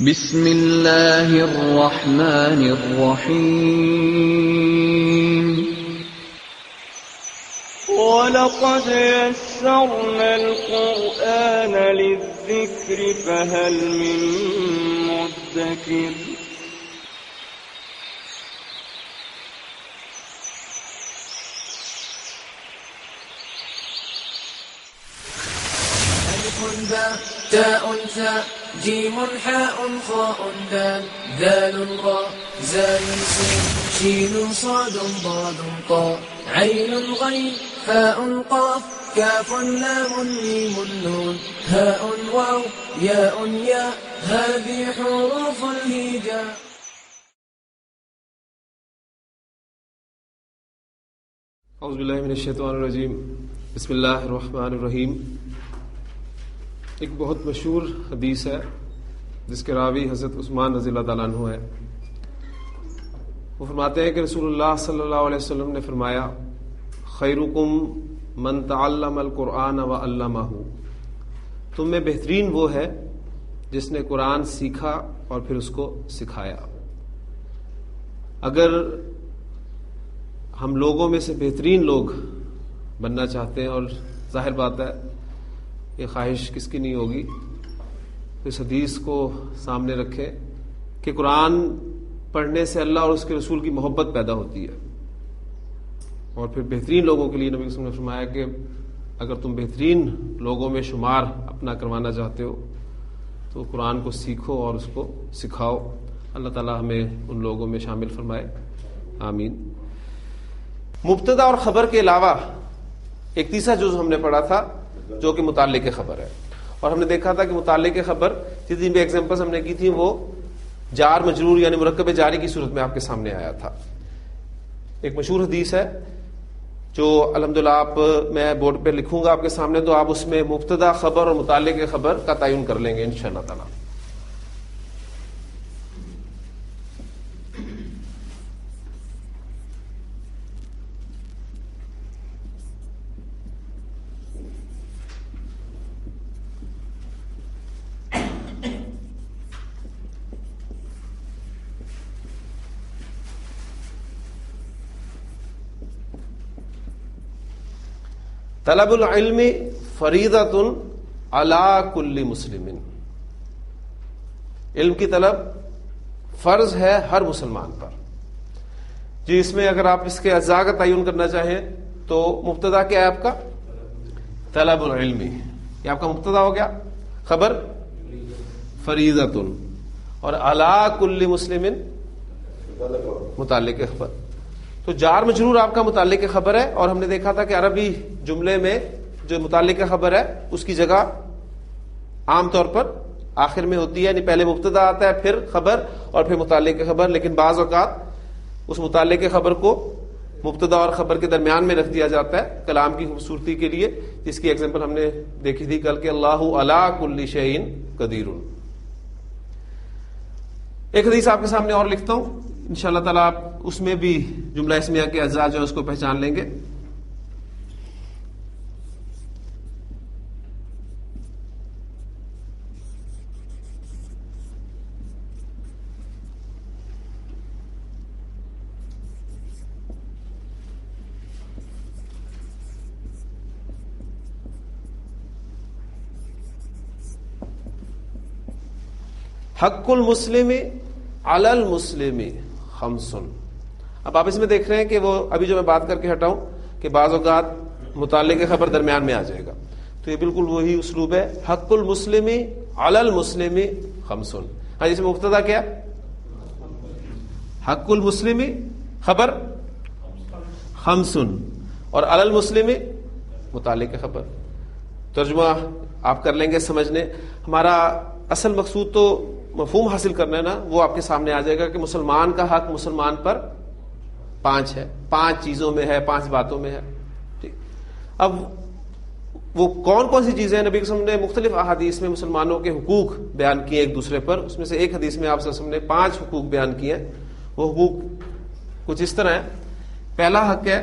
بسم اللہ الرحمن الرحیم وَلَقَدْ يَسَّرْنَا الْقُرْآنَ لِلذِّكْرِ فَهَلْ مِن مُّدَّكِرٍ تاء ثاء جيم حاء خاء دال ذال راء زال سين شين صاد ضاد طاء عين غين فاء قاف كاف لام ميم نون هاء واو ياء ياء هذه حروف الهجاء. اعوذ باللہ من الشیطان الرجیم. بسم اللہ الرحمن الرحیم. ایک بہت مشہور حدیث ہے جس کے راوی حضرت عثمان رضی اللہ تعالیٰ عنہ ہے. وہ فرماتے ہیں کہ رسول اللہ صلی اللہ علیہ وسلم نے فرمایا خیرکم من تعلم القرآن وعلمہ. تم میں بہترین وہ ہے جس نے قرآن سیکھا اور پھر اس کو سکھایا. اگر ہم لوگوں میں سے بہترین لوگ بننا چاہتے ہیں، اور ظاہر بات ہے یہ خواہش کس کی نہیں ہوگی، اس حدیث کو سامنے رکھیں کہ قرآن پڑھنے سے اللہ اور اس کے رسول کی محبت پیدا ہوتی ہے. اور پھر بہترین لوگوں کے لیے نبی صلی اللہ علیہ وسلم نے فرمایا کہ اگر تم بہترین لوگوں میں شمار اپنا کروانا چاہتے ہو تو قرآن کو سیکھو اور اس کو سکھاؤ. اللہ تعالی ہمیں ان لوگوں میں شامل فرمائے، آمین. مبتدا اور خبر کے علاوہ ایک تیسرا جز ہم نے پڑھا تھا جو کہ متعلق خبر ہے، اور ہم نے دیکھا تھا کہ متعلق خبر جتنی بھی ایگزامپلز ہم نے کی تھی وہ جار مجرور یعنی مرکب جاری کی صورت میں آپ کے سامنے آیا تھا. ایک مشہور حدیث ہے جو الحمدللہ میں بورڈ پہ لکھوں گا آپ کے سامنے، تو آپ اس میں مبتدا خبر اور متعلق خبر کا تعین کر لیں گے انشاءاللہ تعالی. طلب العلم فریضۃ علی کل مسلم. علم کی طلب فرض ہے ہر مسلمان پر. جی اس میں اگر آپ اس کے اجزاء کا تعین کرنا چاہیں تو مبتدا کیا ہے آپ کا؟ طلب العلم. یہ آپ کا مبتدا ہو گیا. خبر فریضۃ، اور علی کل مسلم متعلق خبر. تو جار مجرور آپ کا متعلق خبر ہے، اور ہم نے دیکھا تھا کہ عربی جملے میں جو متعلق خبر ہے اس کی جگہ عام طور پر آخر میں ہوتی ہے، یعنی پہلے مبتدا آتا ہے پھر خبر اور پھر متعلق خبر. لیکن بعض اوقات اس متعلق خبر کو مبتدا اور خبر کے درمیان میں رکھ دیا جاتا ہے کلام کی خوبصورتی کے لیے، جس کی ایگزامپل ہم نے دیکھی تھی کل کہ اللہ علی کل شیء قدیر. ایک حدیث آپ کے سامنے اور لکھتا ہوں انشاءاللہ تعالی، آپ اس میں بھی جملہ اسمیہ کے اجزاء جو ہے اس کو پہچان لیں گے. حق المسلم علی المسلم خمس. اب آپ اس میں دیکھ رہے ہیں کہ وہ ابھی جو میں بات کر کے ہٹاؤں کہ بعض اوقات متعلق خبر درمیان میں آ جائے گا، تو یہ بالکل وہی اسلوب ہے. حق المسلم علی المسلم خمس. ہاں اس میں مبتدا کیا؟ حق المسلم خبر خمس، اور علی المسلم متعلق خبر. ترجمہ آپ کر لیں گے سمجھنے. ہمارا اصل مقصود تو مفہوم حاصل کرنا ہے نا، وہ آپ کے سامنے آ جائے گا کہ مسلمان کا حق مسلمان پر 5 ہے، 5 چیزوں میں ہے، 5 باتوں میں ہے. ٹھیک. اب وہ کون کون سی چیزیں ہیں؟ نبی صلی اللہ علیہ وسلم نے مختلف احادیث میں مسلمانوں کے حقوق بیان کیے ایک دوسرے پر. اس میں سے ایک حدیث میں آپ صلی اللہ علیہ وسلم نے 5 حقوق بیان کیے ہیں. وہ حقوق کچھ اس طرح ہیں. پہلا حق ہے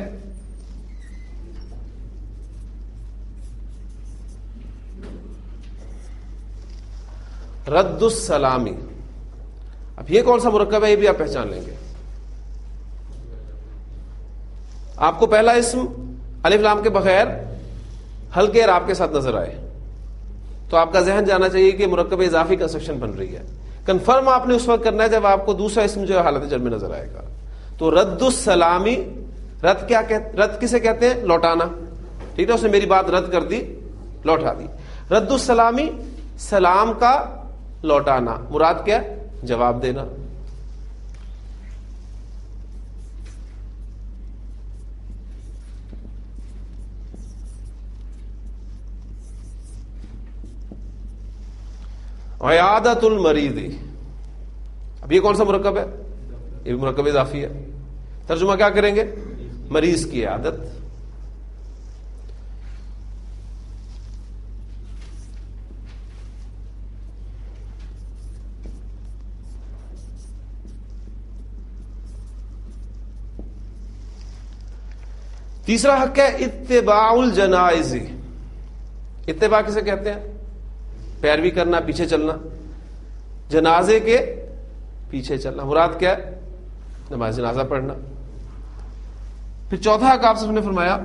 رد السلامی. اب یہ کون سا مرکب ہے یہ بھی آپ پہچان لیں گے. آپ کو پہلا اسم الف لام کے بغیر ہلکے اعراب کے ساتھ نظر آئے تو آپ کا ذہن جانا چاہیے کہ مرکب اضافی کنسٹرکشن بن رہی ہے. کنفرم آپ نے اس وقت کرنا ہے جب آپ کو دوسرا اسم جو ہے حالت جر میں نظر آئے گا. تو رد السلامی، رد کسے کہتے ہیں؟ لوٹانا. ٹھیک ہے، اس نے میری بات رد کر دی، لوٹا دی. رد السلامی، سلام کا لوٹانا. مراد کیا؟ جواب دینا. عیادت المریض، اب یہ کون سا مرکب ہے؟ یہ بھی مرکب اضافی ہے. ترجمہ کیا کریں گے؟ مریض کی عیادت. تیسرا حق ہے اتباع الجنائز. اتباع کسے کہتے ہیں؟ پیروی کرنا، پیچھے چلنا. جنازے کے پیچھے چلنا. مراد کیا ہے؟ نماز جنازہ پڑھنا. پھر چوتھا حق آپ سے نے فرمایا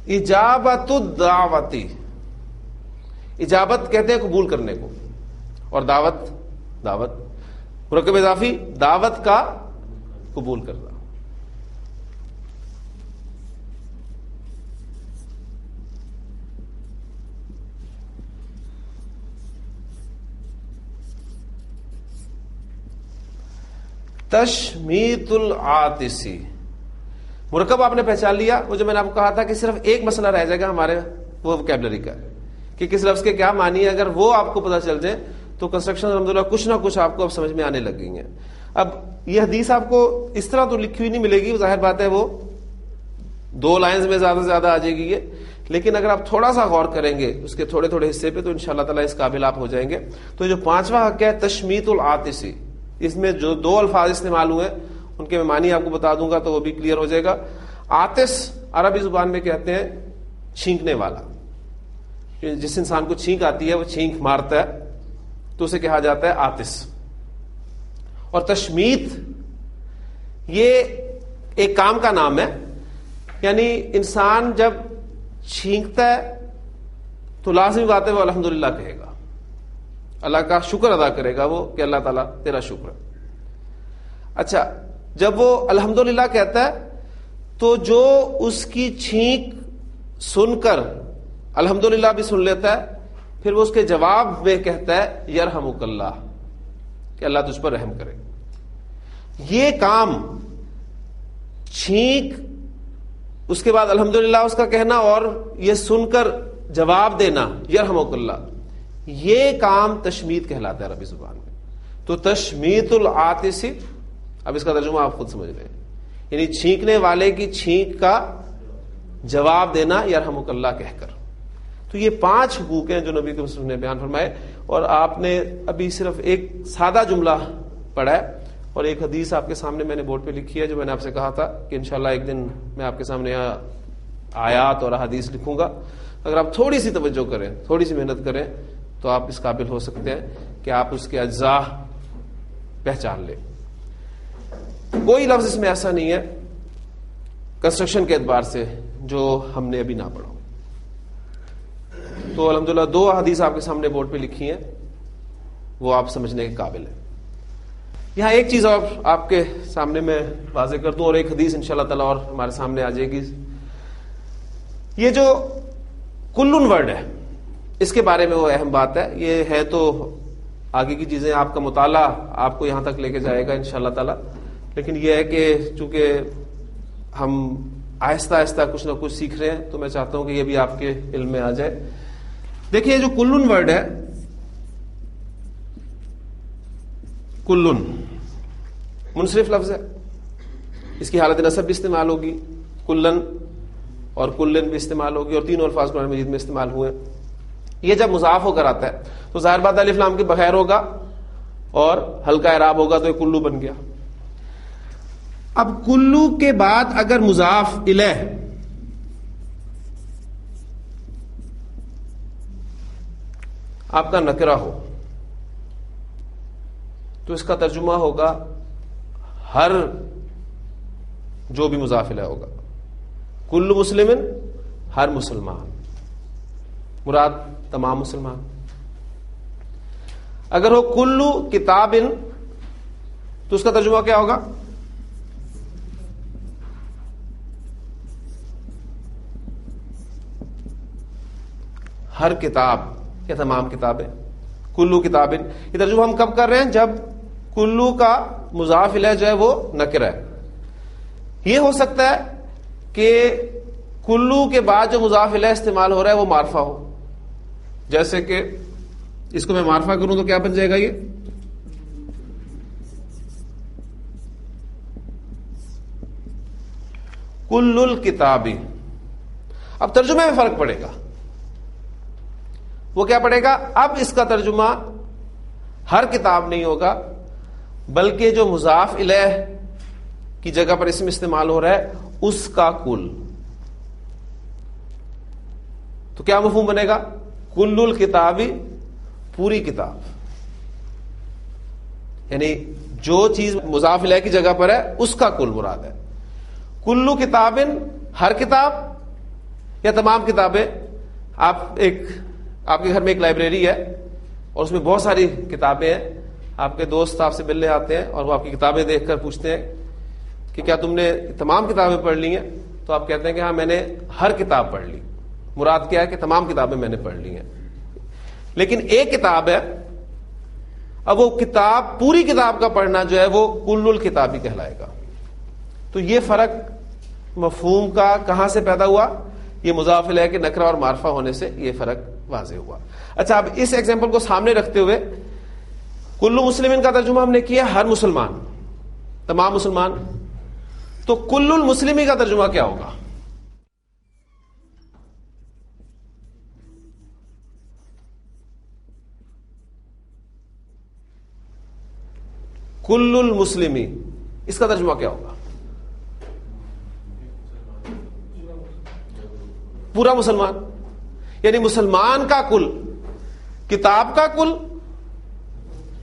اجابت الدعوتی. اجابت کہتے ہیں قبول کرنے کو، اور دعوت مرکب اضافی، دعوت کا قبول کرنا. تشمیت العاطسی، مرکب آپ نے پہچان لیا. وہ جو میں نے آپ کو کہا تھا کہ صرف ایک مسئلہ رہ جائے گا ہمارے وہ ووکیبلری کا کہ کس لفظ کے کیا معنی ہے. اگر وہ آپ کو پتہ چل جائے تو کنسٹرکشن الحمدللہ کچھ نہ کچھ آپ کو اب سمجھ میں آنے لگ گئی ہیں. اب یہ حدیث آپ کو اس طرح تو لکھی ہوئی نہیں ملے گی، ظاہر بات ہے وہ 2 لائنز میں زیادہ سے زیادہ آ جائے گی یہ، لیکن اگر آپ تھوڑا سا غور کریں گے اس کے تھوڑے تھوڑے حصے پہ تو انشاءاللہ تعالی اس قابل آپ ہو جائیں گے. تو جو 5واں حق ہے تشمیت العاطسی، اس میں جو 2 الفاظ استعمال ہوئے ان کے میں معنی آپ کو بتا دوں گا تو وہ بھی کلیئر ہو جائے گا. عاطس عربی زبان میں کہتے ہیں چھینکنے والا. جس انسان کو چھینک آتی ہے، وہ چھینک مارتا ہے تو اسے کہا جاتا ہے عاطس. اور تشمیت یہ ایک کام کا نام ہے، یعنی انسان جب چھینکتا ہے تو لازمی بات ہے وہ الحمدللہ کہے گا، اللہ کا شکر ادا کرے گا وہ کہ اللہ تعالیٰ تیرا شکر ہے. اچھا، جب وہ الحمدللہ کہتا ہے تو جو اس کی چھینک سن کر الحمدللہ بھی سن لیتا ہے، پھر وہ اس کے جواب میں کہتا ہے یرحمک اللہ، کہ اللہ تجھ پر رحم کرے. یہ کام چھینک، اس کے بعد الحمدللہ اس کا کہنا اور یہ سن کر جواب دینا یرحمک اللہ، یہ کام تشمیت کہلاتا ہے عربی زبان میں. تو تشمیت العاطسی، اب اس کا ترجمہ آپ خود سمجھ رہے ہیں، یعنی چھینکنے والے کی چھینک کا جواب دینا یرحمک اللہ کہہ کر. تو یہ 5 حقوق ہیں جو نبی کے وسلم نے بیان فرمائے، اور آپ نے ابھی صرف ایک سادہ جملہ پڑھا ہے اور ایک حدیث آپ کے سامنے میں نے بورڈ پہ لکھی ہے جو میں نے آپ سے کہا تھا کہ انشاءاللہ ایک دن میں آپ کے سامنے آیات اور احادیث لکھوں گا. اگر آپ تھوڑی سی توجہ کریں، تھوڑی سی محنت کریں تو آپ اس قابل ہو سکتے ہیں کہ آپ اس کے اجزاء پہچان لیں. کوئی لفظ اس میں ایسا نہیں ہے کنسٹرکشن کے اعتبار سے جو ہم نے ابھی نہ پڑھا. تو الحمدللہ 2 حدیث آپ کے سامنے بورڈ پہ لکھی ہیں، وہ آپ سمجھنے کے قابل ہیں. یہاں ایک چیز اور آپ کے سامنے میں واضح کر دوں، اور ایک حدیث انشاءاللہ تعالی اور ہمارے سامنے آ جائے گی. یہ جو کلن ورڈ ہے اس کے بارے میں وہ اہم بات ہے. یہ ہے تو آگے کی چیزیں آپ کا مطالعہ آپ کو یہاں تک لے کے جائے گا انشاءاللہ تعالی، لیکن یہ ہے کہ چونکہ ہم آہستہ آہستہ کچھ نہ کچھ سیکھ رہے ہیں تو میں چاہتا ہوں کہ یہ بھی آپ کے علم میں آ جائے. دیکھیے جو کلن ورڈ ہے، کلن منصرف لفظ ہے، اس کی حالت نصب بھی استعمال ہوگی، کلن اور کلن بھی استعمال ہوگی، اور 3 الفاظ قرآن مجید میں استعمال ہوئے. یہ جب مضاف ہو کر آتا ہے تو ظاہر بات الف لام کے بغیر ہوگا اور ہلکا اعراب ہوگا تو یہ کلو بن گیا. اب کلو کے بعد اگر مضاف الیہ آپ کا نکرہ ہو تو اس کا ترجمہ ہوگا ہر جو بھی مضاف الیہ ہوگا. کل مسلم، ہر مسلمان، مراد تمام مسلمان. اگر ہو کلو کتاب تو اس کا ترجمہ کیا ہوگا؟ ہر کتاب یا تمام کتابیں. کلو کتاب، یہ ترجمہ ہم کب کر رہے ہیں؟ جب کلو کا مضاف الیہ جو ہے وہ نکرہ ہے. یہ ہو سکتا ہے کہ کلو کے بعد جو مضاف الیہ استعمال ہو رہا ہے وہ معرفہ ہو. جیسے کہ اس کو میں معرفہ کروں تو کیا بن جائے گا؟ یہ کل الکتابی. اب ترجمے میں فرق پڑے گا. وہ کیا پڑے گا؟ اب اس کا ترجمہ ہر کتاب نہیں ہوگا بلکہ جو مضاف الیہ کی جگہ پر اسم استعمال ہو رہا ہے اس کا کل. تو کیا مفہوم بنے گا؟ کل الکتابی، پوری کتاب. یعنی جو چیز مضاف الیہ کی جگہ پر ہے اس کا کل مراد ہے. کلو کتاب، ہر کتاب یا تمام کتابیں. آپ کے گھر میں ایک لائبریری ہے اور اس میں بہت ساری کتابیں ہیں. آپ کے دوست آپ سے ملنے آتے ہیں اور وہ آپ کی کتابیں دیکھ کر پوچھتے ہیں کہ کیا تم نے تمام کتابیں پڑھ لی ہیں؟ تو آپ کہتے ہیں کہ ہاں میں نے ہر کتاب پڑھ لی. مراد کیا ہے کہ تمام کتابیں میں نے پڑھ لی ہیں. لیکن ایک کتاب ہے، اب وہ کتاب، پوری کتاب کا پڑھنا جو ہے وہ کل الکتابی کہلائے گا. تو یہ فرق مفہوم کا کہاں سے پیدا ہوا؟ یہ مضاف الیہ کے نکرہ اور معرفہ ہونے سے یہ فرق واضح ہوا. اچھا، اب اس ایگزامپل کو سامنے رکھتے ہوئے کل مسلمین کا ترجمہ ہم نے کیا ہر مسلمان، تمام مسلمان. تو کل المسلمی کا ترجمہ کیا ہوگا؟ کل المسلمی، اس کا ترجمہ کیا ہوگا؟ پورا مسلمان. یعنی مسلمان کا کل، کتاب کا کل،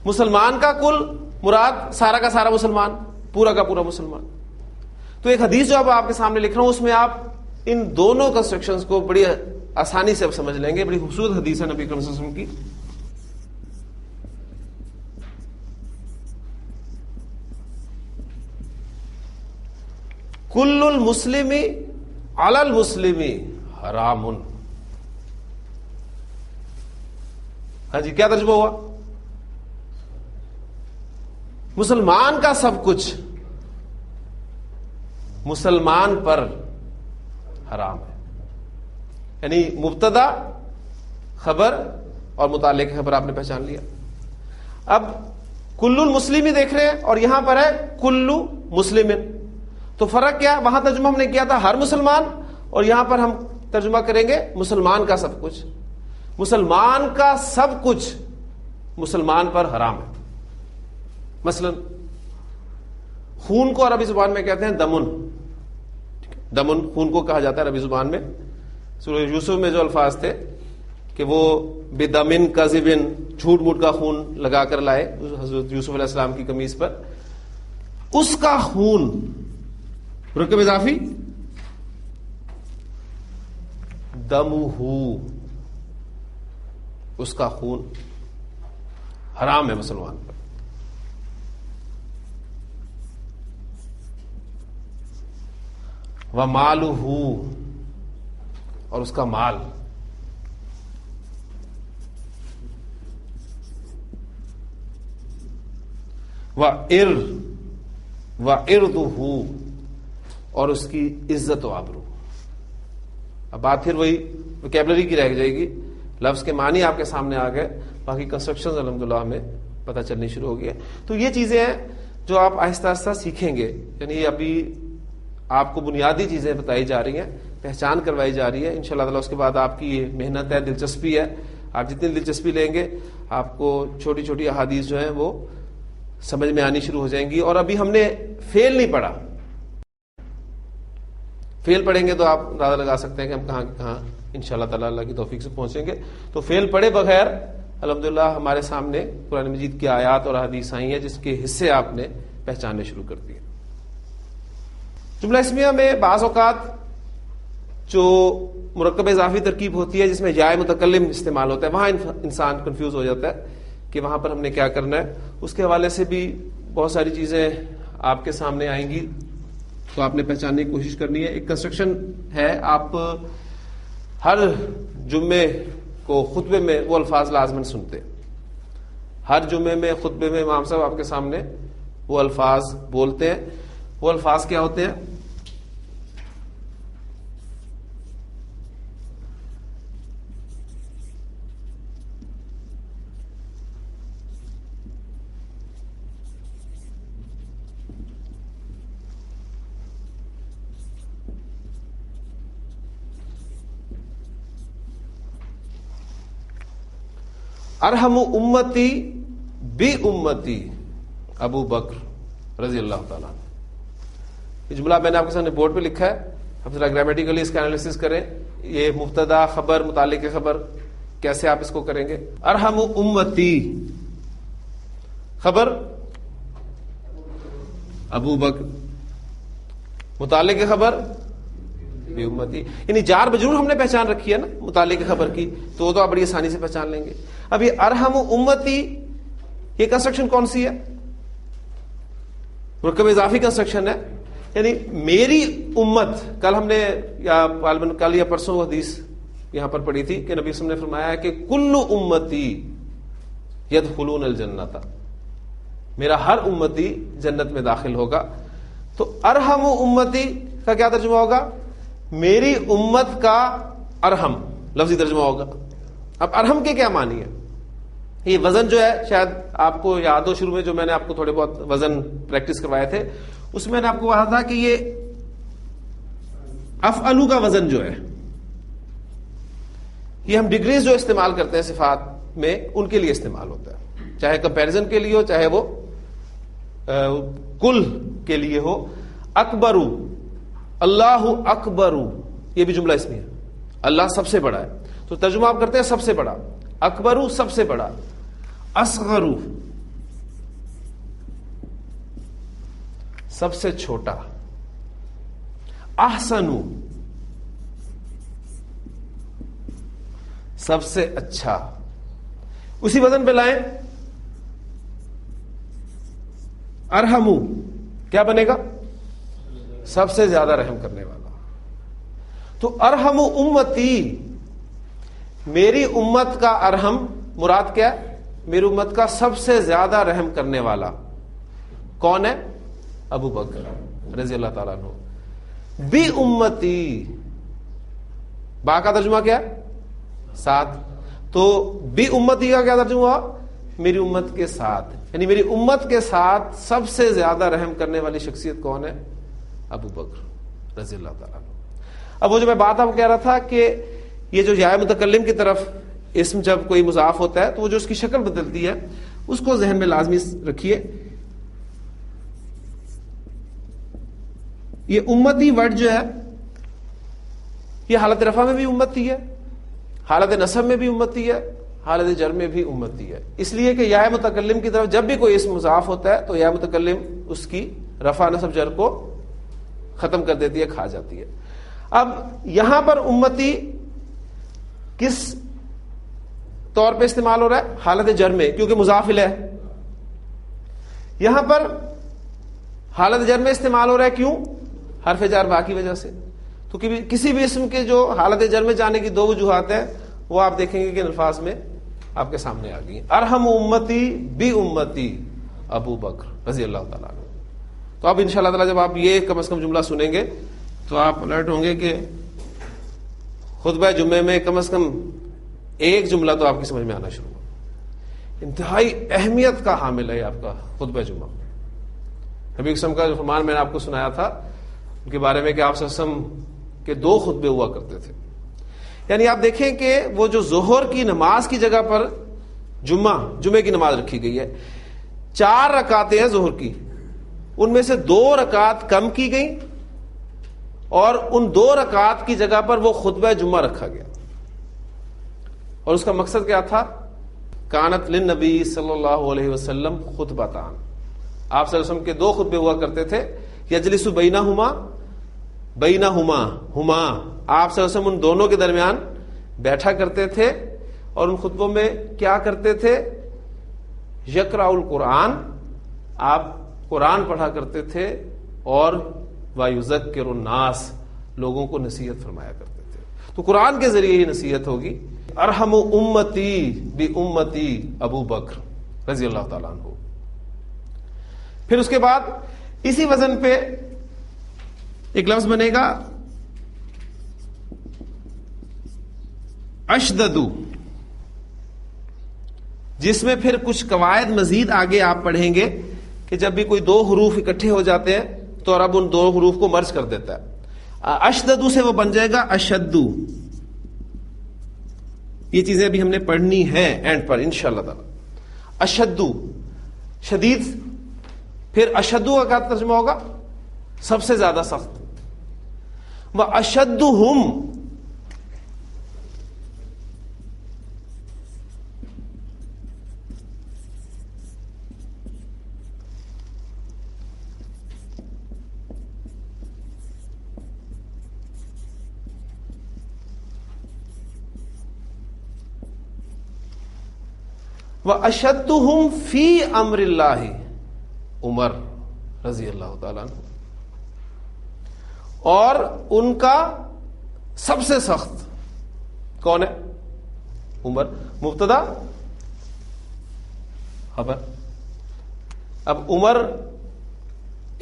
مسلمان کا کل، مراد سارا کا سارا مسلمان، پورا کا پورا مسلمان. تو ایک حدیث جو اب آپ کے سامنے لکھ رہا ہوں اس میں آپ ان دونوں کنسٹرکشنز کو بڑی آسانی سے اب سمجھ لیں گے. بڑی خوبصورت حدیث ہے نبی کریم صلی اللہ علیہ وسلم کی. کل المسلم علی المسلم حرام. ہاں جی، کیا ترجمہ ہوا؟ مسلمان کا سب کچھ مسلمان پر حرام ہے. یعنی مبتدا، خبر اور متعلق خبر آپ نے پہچان لیا. اب کل المسلم دیکھ رہے ہیں اور یہاں پر ہے کل مسلم. تو فرق کیا؟ وہاں ترجمہ ہم نے کیا تھا ہر مسلمان اور یہاں پر ہم ترجمہ کریں گے مسلمان کا سب کچھ. مسلمان کا سب کچھ مسلمان پر حرام ہے. مثلا خون کو عربی زبان میں کہتے ہیں دمن. دمن خون کو کہا جاتا ہے عربی زبان میں. سورہ یوسف میں جو الفاظ تھے کہ وہ بدمن کذبن، جھوٹ موٹ کا خون لگا کر لائے حضرت یوسف علیہ السلام کی قمیص پر، اس کا خون مرکب اضافی دمہ، اس کا خون حرام ہے مسلمان پر. ومالہ، اور اس کا مال. وعرضہ، اور اس کی عزت و آبرو. اب بات پھر وہی وکیبلری کی رہ جائے گی. لفظ کے معنی آپ کے سامنے آ گئے، باقی کنسٹرکشن الحمدللہ ہمیں پتہ چلنی شروع ہو گئی ہے. تو یہ چیزیں ہیں جو آپ آہستہ آہستہ سیکھیں گے. یعنی ابھی آپ کو بنیادی چیزیں بتائی جا رہی ہیں، پہچان کروائی جا رہی ہے. انشاءاللہ تعالی اس کے بعد آپ کی یہ محنت ہے، دلچسپی ہے. آپ جتنی دلچسپی لیں گے آپ کو چھوٹی چھوٹی احادیث جو ہیں وہ سمجھ میں آنی شروع ہو جائیں گی. اور ابھی ہم نے فیل نہیں پڑھا. فیل پڑھیں گے تو آپ اندازہ لگا سکتے ہیں کہ ہم کہاں کہاں انشاءاللہ تعالی اللہ کی توفیق سے پہنچیں گے. تو فیل پڑھے بغیر الحمدللہ ہمارے سامنے قرآن مجید کی آیات اور حدیث آئی ہیں جس کے حصے آپ نے پہچاننے شروع کر دیے. جملہ اسمیہ میں بعض اوقات جو مرکب اضافی ترکیب ہوتی ہے جس میں یا متکلم استعمال ہوتا ہے وہاں انسان کنفیوز ہو جاتا ہے کہ وہاں پر ہم نے کیا کرنا ہے. اس کے حوالے سے بھی بہت ساری چیزیں آپ کے سامنے آئیں گی تو آپ نے پہچاننے کی کوشش کرنی ہے. ایک کنسٹرکشن ہے, آپ ہر جمعے کو خطبے میں وہ الفاظ لازماً سنتے, ہر جمعے میں خطبے میں امام صاحب آپ کے سامنے وہ الفاظ بولتے ہیں. وہ الفاظ کیا ہوتے ہیں؟ ارحم امتی بی امتی ابو بکر رضی اللہ تعالیٰ. یہ جملہ میں نے آپ کے سامنے بورڈ پہ لکھا ہے, اب ذرا گرامیٹیکلی اس کا انالیسس کریں. یہ مبتدا خبر متعلق خبر کیسے آپ اس کو کریں گے؟ ارحم امتی خبر ابو بکر, متعلق خبر بی امتی, یعنی جار مجرور ہم نے پہچان رکھی ہے نا متعلق خبر کی, تو آپ بڑی آسانی سے پہچان لیں گے. اب یہ ارحم امتی یہ کنسٹرکشن کون سی ہے؟ مرکب اضافی کنسٹرکشن ہے, یعنی میری امت. کل ہم نے یا کل یا پرسوں حدیث یہاں پر پڑھی تھی کہ نبی صلی اللہ علیہ وسلم نے فرمایا کہ کل امتی یدخلون الجنت, میرا ہر امتی جنت میں داخل ہوگا. تو ارحم امتی کا کیا ترجمہ ہوگا؟ میری امت کا ارحم لفظی ترجمہ ہوگا. اب ارحم کے کیا معنی ہے؟ یہ وزن جو ہے شاید آپ کو یاد ہو, شروع میں جو میں نے آپ کو تھوڑے بہت وزن پریکٹس کروائے تھے اس میں نے آپ کو کہا تھا کہ یہ افعلو کا وزن جو ہے یہ ہم ڈگریز جو استعمال کرتے ہیں صفات میں ان کے لیے استعمال ہوتا ہے, چاہے کمپیرزن کے لیے ہو چاہے وہ کل کے لیے ہو. اکبرو اللہ اکبرو یہ بھی جملہ اس میں ہے, اللہ سب سے بڑا ہے تو ترجمہ آپ کرتے ہیں سب سے بڑا, اکبرو سب سے بڑا, اصغرو سب سے چھوٹا, احسنو سب سے اچھا. اسی وزن پہ لائیں ارحمو کیا بنے گا؟ سب سے زیادہ رحم کرنے والا. تو ارحم امتی میری امت کا ارحم مراد کیا ہے؟ میری امت کا سب سے زیادہ رحم کرنے والا کون ہے؟ ابو بکر رضی اللہ تعالیٰ عنہ. بی امتی با کا ترجمہ کیا ہے؟ ساتھ. تو بی امتی کا کیا ترجمہ ہوا؟ میری امت کے ساتھ, یعنی میری امت کے ساتھ سب سے زیادہ رحم کرنے والی شخصیت کون ہے؟ ابو بکر رضی اللہ تعالیٰ عنہ. اب وہ جو میں بات آپ کو کہہ رہا تھا کہ یہ جو یا متکلم کی طرف اسم جب کوئی مضاف ہوتا ہے تو وہ جو اس کی شکل بدلتی ہے اس کو ذہن میں لازمی رکھیے. یہ امتی ورڈ جو ہے یہ حالت رفع میں بھی امتی ہے, حالت نصب میں بھی امتی ہے, حالت جر میں بھی امتی ہے. اس لیے کہ یا متکلم کی طرف جب بھی کوئی اسم مضاف ہوتا ہے تو یا متکلم اس کی رفع نصب جر کو ختم کر دیتی ہے, کھا جاتی ہے. اب یہاں پر امتی کس طور پہ استعمال ہو رہا ہے؟ حالت جر میں, کیونکہ مضاف الیہ ہے. یہاں پر حالت جر میں استعمال ہو رہا ہے, کیوں؟ حرف جر با کی وجہ سے. تو کسی بھی اسم کے جو حالت جر میں جانے کی دو وجوہات ہیں وہ آپ دیکھیں گے کہ الفاظ میں آپ کے سامنے آ گئی. ارحم امتی بی امتی ابو بکر رضی اللہ تعالیٰ عنہ. تو اب انشاءاللہ تعالیٰ جب آپ یہ کم از کم جملہ سنیں گے تو آپ الرٹ ہوں گے کہ خطبہ جمعے میں کم از کم ایک جملہ تو آپ کی سمجھ میں آنا شروع ہو. انتہائی اہمیت کا حامل ہے آپ کا خطبہ جمعہ. نبی قسم کا جو فرمان میں نے آپ کو سنایا تھا ان کے بارے میں کہ آپ صلی اللہ علیہ وسلم کے 2 خطبے ہوا کرتے تھے. یعنی آپ دیکھیں کہ وہ جو ظہر کی نماز کی جگہ پر جمعے کی نماز رکھی گئی ہے, 4 رکعتیں ہیں ظہر کی, ان میں سے 2 رکعت کم کی گئی اور ان 2 رکعت کی جگہ پر وہ خطبہ جمعہ رکھا گیا. اور اس کا مقصد کیا تھا؟ کانت للنبی صلی اللہ علیہ وسلم خطبتان، آپ صلی اللہ علیہ وسلم کے دو خطبے ہوا کرتے تھے. یجلس بینہما ہما، آپ صلی اللہ علیہ وسلم ان دونوں کے درمیان بیٹھا کرتے تھے اور ان خطبوں میں کیا کرتے تھے؟ یقرأ القرآن، آپ قرآن پڑھا کرتے تھے اور وَيُذَكِّرُ النَّاسَ، لوگوں کو نصیحت فرمایا کرتے تھے. تو قرآن کے ذریعے ہی نصیحت ہوگی. ارحم امتی بامتی ابو بکر رضی اللہ تعالیٰ عنہ. پھر اس کے بعد اسی وزن پہ ایک لفظ بنے گا اشددو، جس میں پھر کچھ قواعد مزید آگے آپ پڑھیں گے کہ جب بھی کوئی دو حروف اکٹھے ہو جاتے ہیں تو رب ان دو حروف کو مرج کر دیتا ہے. اشددو سے وہ بن جائے گا اشدو. یہ چیزیں بھی ہم نے پڑھنی ہیں اینڈ پر انشاءاللہ تعالی. اشدو شدید، پھر اشدو کا کیا ترجمہ ہوگا؟ سب سے زیادہ سخت. وَأَشَدُّهُمْ، وَأَشَدُّهُمْ فِي أَمْرِ اللَّهِ عمر رضی اللہ تعالیٰ عنہ، اور ان کا سب سے سخت کون ہے؟ عمر. مبتدا خبر. اب عمر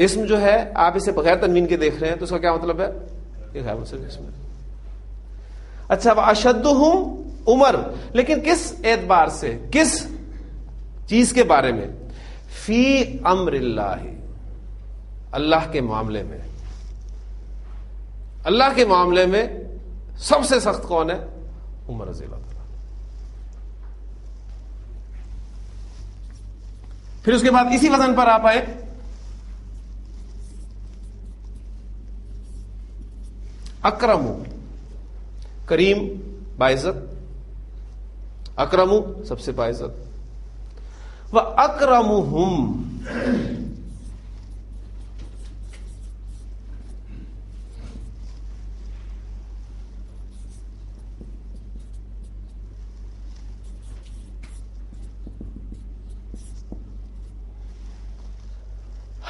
اسم جو ہے آپ اسے بغیر تنوین کے دیکھ رہے ہیں تو اس کا کیا مطلب ہے؟ یہ غیر منصرف اسم ہے. اچھا، اشدہم عمر، لیکن کس اعتبار سے، کس چیز کے بارے میں؟ فی امر اللہ، اللہ کے معاملے میں. اللہ کے معاملے میں سب سے سخت کون ہے؟ عمر رضی اللہ تعالیٰ. پھر اس کے بعد اسی وزن پر آپ آئے اکرم، کریم باعزت، اکرم سب سے باعزت. وَأَكْرَمُهُمْ،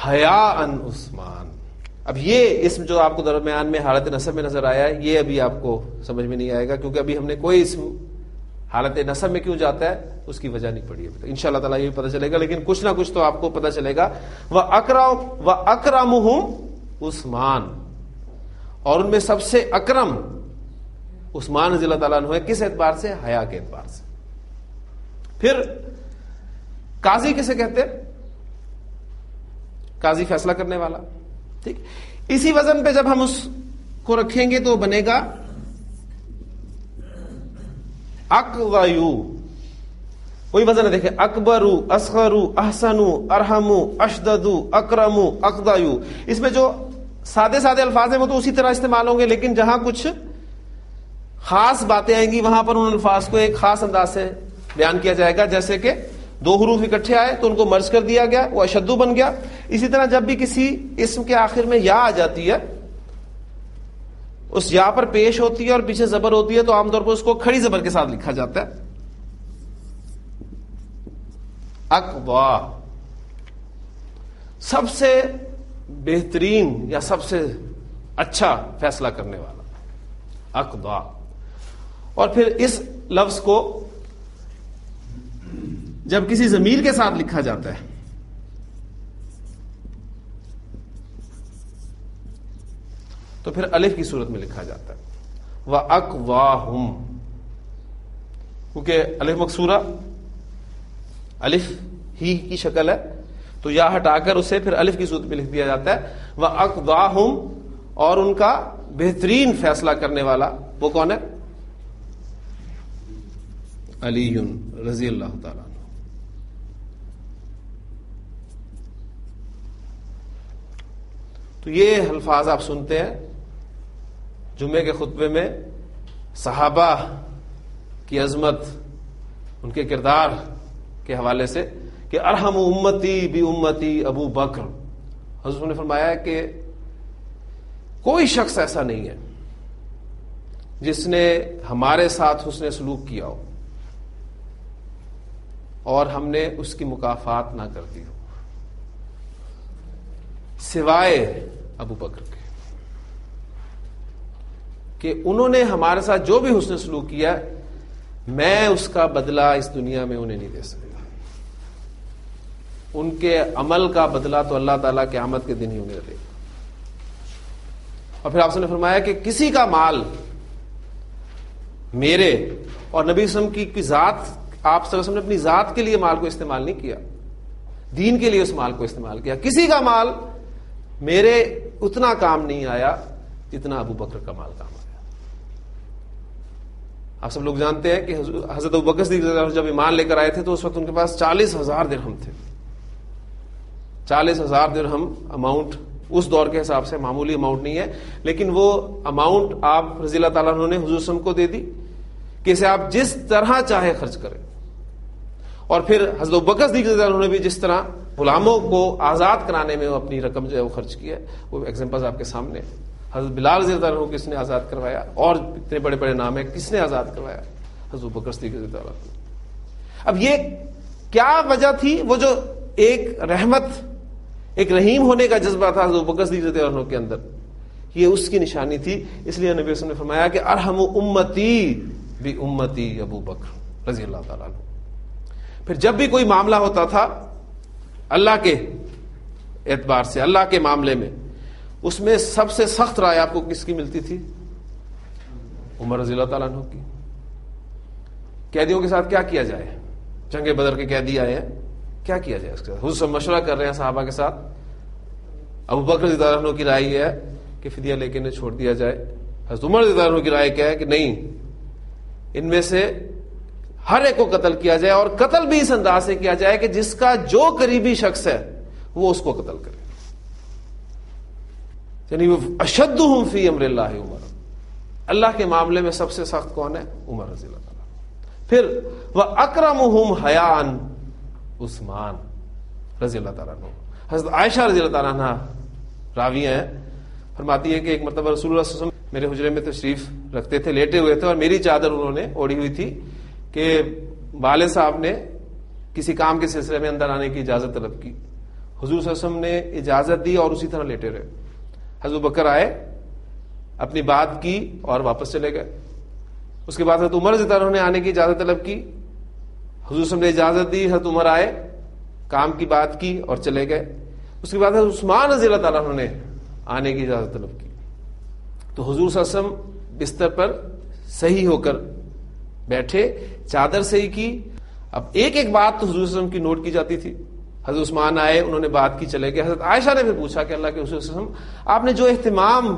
حیاءً عثمان. اب یہ اسم جو آپ کو درمیان میں حالت نصب میں نظر آیا ہے، یہ ابھی آپ کو سمجھ میں نہیں آئے گا کیونکہ ابھی ہم نے کوئی اسم حالت نصب میں کیوں جاتا ہے اس کی وجہ نہیں پڑی ابھی. انشاءاللہ تعالیٰ یہ بھی پتہ چلے گا، لیکن کچھ نہ کچھ تو آپ کو پتہ چلے گا. وَأَكْرَمُهُمْ عثمان، اور ان میں سب سے اکرم عثمان رضی اللہ تعالیٰ عنہ ہے. کس اعتبار سے؟ حیا کے اعتبار سے. پھر قاضی کسے کہتے ہیں؟ قاضی فیصلہ کرنے والا. ٹھیک، اسی وزن پہ جب ہم اس کو رکھیں گے تو بنے گا اقضیو. وہی وزن ہے، دیکھیں، اکبرو، اصغرو، احسنو، ارحمو، اشددو، اکرمو، اقضیو. اس میں جو سادے سادے الفاظ ہیں وہ تو اسی طرح استعمال ہوں گے، لیکن جہاں کچھ خاص باتیں آئیں گی وہاں پر ان الفاظ کو ایک خاص انداز سے بیان کیا جائے گا. جیسے کہ دو حروف اکٹھے آئے تو ان کو مرج کر دیا گیا، وہ اشدو بن گیا. اسی طرح جب بھی کسی اسم کے آخر میں یا آ جاتی ہے، اس یا پر پیش ہوتی ہے اور پیچھے زبر ہوتی ہے تو عام طور پر اس کو کھڑی زبر کے ساتھ لکھا جاتا ہے. اقضا، سب سے بہترین یا سب سے اچھا فیصلہ کرنے والا. اقضا. اور پھر اس لفظ کو جب کسی ضمیر کے ساتھ لکھا جاتا ہے تو پھر الف کی صورت میں لکھا جاتا ہے. وَأَقْوَاهُمْ، کیونکہ الف مکسورہ الف ہی کی شکل ہے تو یا ہٹا کر اسے پھر الف کی صورت میں لکھ دیا جاتا ہے. وَأَقْوَاهُمْ، اور ان کا بہترین فیصلہ کرنے والا وہ کون ہے؟ علی رضی اللہ تعالیٰ. تو یہ الفاظ آپ سنتے ہیں جمعے کے خطبے میں، صحابہ کی عظمت، ان کے کردار کے حوالے سے کہ ارحم امتی بی امتی ابو بکر. حضور نے فرمایا ہے کہ کوئی شخص ایسا نہیں ہے جس نے ہمارے ساتھ حسن سلوک کیا ہو اور ہم نے اس کی مکافات نہ کر دی ہو سوائے ابو بکر کے، کہ انہوں نے ہمارے ساتھ جو بھی حسن سلوک کیا میں اس کا بدلہ اس دنیا میں انہیں نہیں دے سکتا. ان کے عمل کا بدلہ تو اللہ تعالیٰ قیامت کے دن ہی انہیں دے گا. اور پھر آپ نے فرمایا کہ کسی کا مال میرے اور نبی صلی اللہ علیہ وسلم کی ذات، آپ صلی اللہ علیہ وسلم نے اپنی ذات کے لیے مال کو استعمال نہیں کیا، دین کے لیے اس مال کو استعمال کیا. کسی کا مال میرے اتنا کام نہیں آیا جتنا ابو بکر کا مال کام آیا. آپ سب لوگ جانتے ہیں کہ حضرت ابو بکر صدیق جب ایمان لے کر آئے تھے تو اس وقت ان کے پاس 40,000 درہم تھے. 40,000 درہم اماؤنٹ اس دور کے حساب سے معمولی اماؤنٹ نہیں ہے، لیکن وہ اماؤنٹ آپ رضی اللہ تعالیٰ عنہ نے حضور صلی اللہ علیہ وسلم کو دے دی کہ اسے آپ جس طرح چاہے خرچ کریں. اور پھر حضرت ابوبکر صدیق رضی اللہ عنہ نے بھی جس طرح غلاموں کو آزاد کرانے میں وہ اپنی رقم جو ہے وہ خرچ کی ہے، وہ ایگزامپل آپ کے سامنے. حضرت بلال رضی اللہ عنہ کس نے آزاد کروایا، اور اتنے بڑے بڑے نام ہیں، کس نے آزاد کروایا؟ حضرت ابوبکر صدیق رضی اللہ عنہ. اب یہ کیا وجہ تھی؟ وہ جو ایک رحمت، ایک رحیم ہونے کا جذبہ تھا حضرت ابوبکر صدیق رضی اللہ عنہ کے اندر، یہ اس کی نشانی تھی. اس لیے نبی صلی اللہ علیہ وسلم نے فرمایا کہ ارحم امتی بی امتی ابو بکر رضی اللہ تعالیٰ عنہ. پھر جب بھی کوئی معاملہ ہوتا تھا اللہ کے اعتبار سے، اللہ کے معاملے میں، اس میں سب سے سخت رائے آپ کو کس کی ملتی تھی؟ عمر رضی اللہ تعالیٰ عنہ کی. قیدیوں کے ساتھ کیا کیا جائے؟ جنگ بدر کے قیدی آئے ہیں، کیا کیا جائے اس کے ساتھ؟ حضور سب مشورہ کر رہے ہیں صحابہ کے ساتھ. ابو بکر رضی اللہ عنہ کی رائے یہ ہے کہ فدیہ لے کے انہیں چھوڑ دیا جائے. حضرت عمر رضی اللہ عنہ کی رائے کیا ہے کہ نہیں، ان میں سے ہر ایک کو قتل کیا جائے، اور قتل بھی اس انداز سے کیا جائے کہ جس کا جو قریبی شخص ہے وہ اس کو قتل کرے. یعنی وہ اشدہم فی امر اللہ عمر، اللہ کے معاملے میں سب سے سخت کون ہے؟ عمر رضی اللہ تعالیٰ. پھر وَأَكْرَمُهُمْ حَيَاءً عثمان رضی اللہ تعالیٰ عنہ. حضرت عائشہ رضی اللہ تعالیٰ عنہ راوی ہیں، فرماتی ہے کہ ایک مرتبہ رسول اللہ صلی اللہ علیہ وسلم میرے حجرے میں تشریف رکھتے تھے، لیٹے ہوئے تھے، اور میری چادر انہوں نے اوڑھی ہوئی تھی کہ والد صاحب نے کسی کام کے سلسلے میں اندر آنے کی اجازت طلب کی. حضور صلی اللہ علیہ وسلم نے اجازت دی اور اسی طرح لیٹے رہے. حضرت بکر آئے، اپنی بات کی اور واپس چلے گئے. اس کے بعد حضرت عمر رضی اللہ عنہ نے آنے کی اجازت طلب کی. حضور صلی اللہ علیہ وسلم نے اجازت دی، حضرت عمر آئے، کام کی بات کی اور چلے گئے. اس کے بعد حضرت عثمان رضی اللہ تعالیٰ عنہ نے آنے کی اجازت طلب کی. تو حضور صلی اللہ علیہ وسلم بستر پر صحیح ہو کر بیٹھے، چادر صحیح کی. اب ایک ایک بات تو حضور صلی اللہ علیہ وسلم کی نوٹ کی جاتی تھی. حضرت عثمان آئے، انہوں نے بات کی، چلے گئے. حضرت عائشہ نے پھر پوچھا کہ اللہ کے رسول صلی اللہ علیہ وسلم، آپ نے جو اہتمام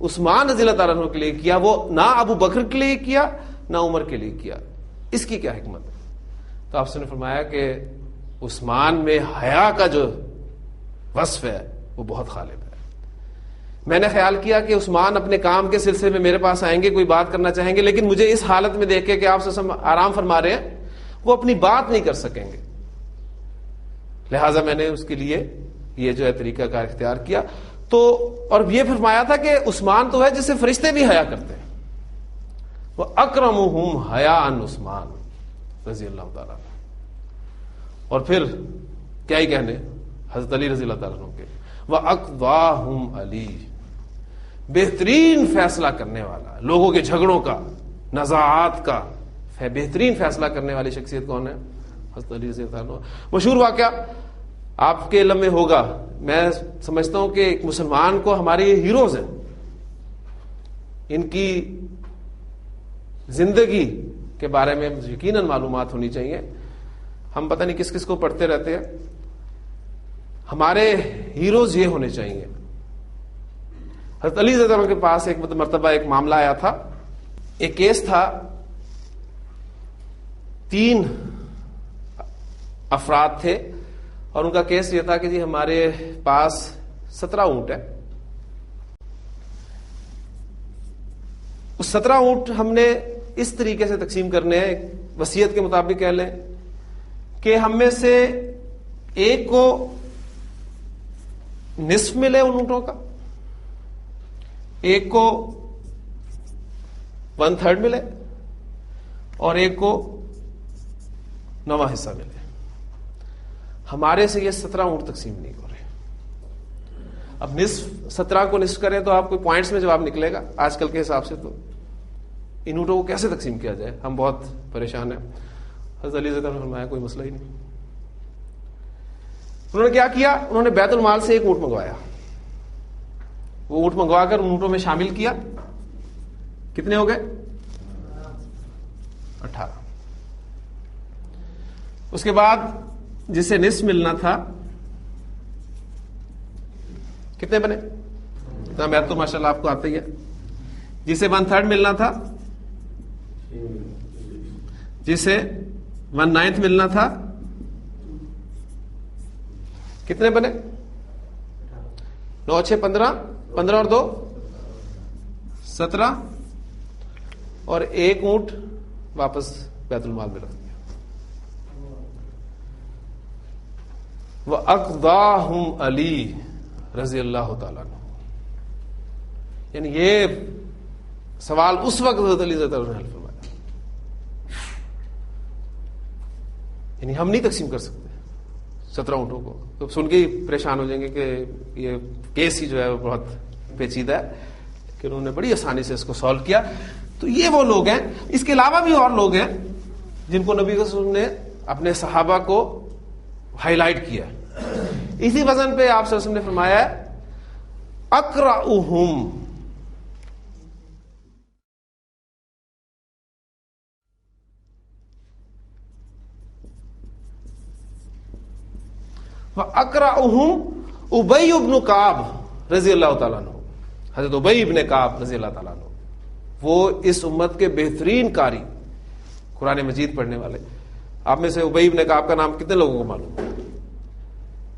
عثمان رضی اللہ تعالیٰ عنہ کے لیے کیا وہ نہ ابو بکر کے لیے کیا نہ عمر کے لیے کیا، اس کی کیا حکمت ہے؟ تو آپ نے فرمایا کہ عثمان میں حیا کا جو وصف ہے وہ بہت غالب ہے. میں نے خیال کیا کہ عثمان اپنے کام کے سلسلے میں میرے پاس آئیں گے، کوئی بات کرنا چاہیں گے، لیکن مجھے اس حالت میں دیکھ کے کہ آپ سے آرام فرما رہے ہیں، وہ اپنی بات نہیں کر سکیں گے، لہٰذا میں نے اس کے لیے یہ جو ہے طریقہ کار اختیار کیا. تو اور یہ فرمایا تھا کہ عثمان تو ہے جس سے فرشتے بھی حیا کرتے ہیں. وہ اکرمہم حیاء عثمان رضی اللہ تعالیٰ. اور پھر کیا ہی کہنے حضرت علی رضی اللہ تعالیٰ عنہ کے. وَأَقْضَاهُمْ علی، بہترین فیصلہ کرنے والا، لوگوں کے جھگڑوں کا، نزاعات کا بہترین فیصلہ کرنے والی شخصیت کون ہے؟ حضرت علی رضی اللہ عنہ. مشہور واقعہ آپ کے علم میں ہوگا. میں سمجھتا ہوں کہ ایک مسلمان کو ہمارے یہ ہیروز ہیں، ان کی زندگی کے بارے میں یقیناً معلومات ہونی چاہیے. ہم پتہ نہیں کس کس کو پڑھتے رہتے ہیں. ہمارے ہیروز یہ ہونے چاہیے. حضرت علی رضی اللہ عنہ کے پاس ایک مرتبہ ایک معاملہ آیا تھا. ایک کیس تھا، 3 افراد تھے اور ان کا کیس یہ تھا کہ جی ہمارے پاس 17 اونٹ ہے. اس 17 اونٹ ہم نے اس طریقے سے تقسیم کرنے ہیں وصیت کے مطابق کہہ لیں کہ ہم میں سے ایک کو نصف ملے ان اونٹوں کا، ایک کو 1/3 ملے اور ایک کو 9واں حصہ ملے. ہمارے سے یہ 17 اونٹ تقسیم نہیں ہو رہے. اب نصف 17 کو نصف کریں تو آپ کو پوائنٹس میں جواب نکلے گا آج کل کے حساب سے. تو ان اونٹوں کو کیسے تقسیم کیا جائے؟ ہم بہت پریشان ہیں. حضرت علی نے فرمایا کوئی مسئلہ ہی نہیں. انہوں نے کیا کیا؟ انہوں نے بیت المال سے ایک اونٹ منگوایا. وہ اونٹ منگوا کر اونٹوں میں شامل کیا. کتنے ہو گئے؟ 18. اس کے بعد جسے نصف ملنا تھا کتنے بنے؟ میں تو ماشاءاللہ آپ کو آتا ہی ہے. جسے 1/3 ملنا تھا، جسے 1/9 ملنا تھا، کتنے بنے؟ 9 6 15 15 اور 2 17 اور ایک اونٹ واپس بیت المال میں رکھ دیا. وَأَقْضَاهُمْ عَلِي رضی اللہ تعالیٰ عنہ. یعنی یہ سوال اس وقت حضرت علی رضی اللہ عنہ نے فرمایا. یعنی ہم نہیں تقسیم کر سکتے 17 اونٹوں کو. تو سن کے ہی پریشان ہو جائیں گے کہ یہ کیس ہی جو ہے وہ بہت پیچیدہ ہے، کہ انہوں نے بڑی آسانی سے اس کو سالو کیا. تو یہ وہ لوگ ہیں. اس کے علاوہ بھی اور لوگ ہیں جن کو نبی صلی اللہ علیہ وسلم نے اپنے صحابہ کو ہائی لائٹ کیا. اسی وزن پہ آپ صلی اللہ علیہ وسلم نے فرمایا ہے اقرأہم، وَأَقْرَأُهُمْ ابی بن کعب رضی اللہ تعالیٰ عنہ. حضرت ابی بن کعب رضی اللہ تعالیٰ عنہ وہ اس امت کے بہترین قاری، قرآن مجید پڑھنے والے. آپ میں سے ابی بن کعب کا نام کتنے لوگوں کو معلوم؟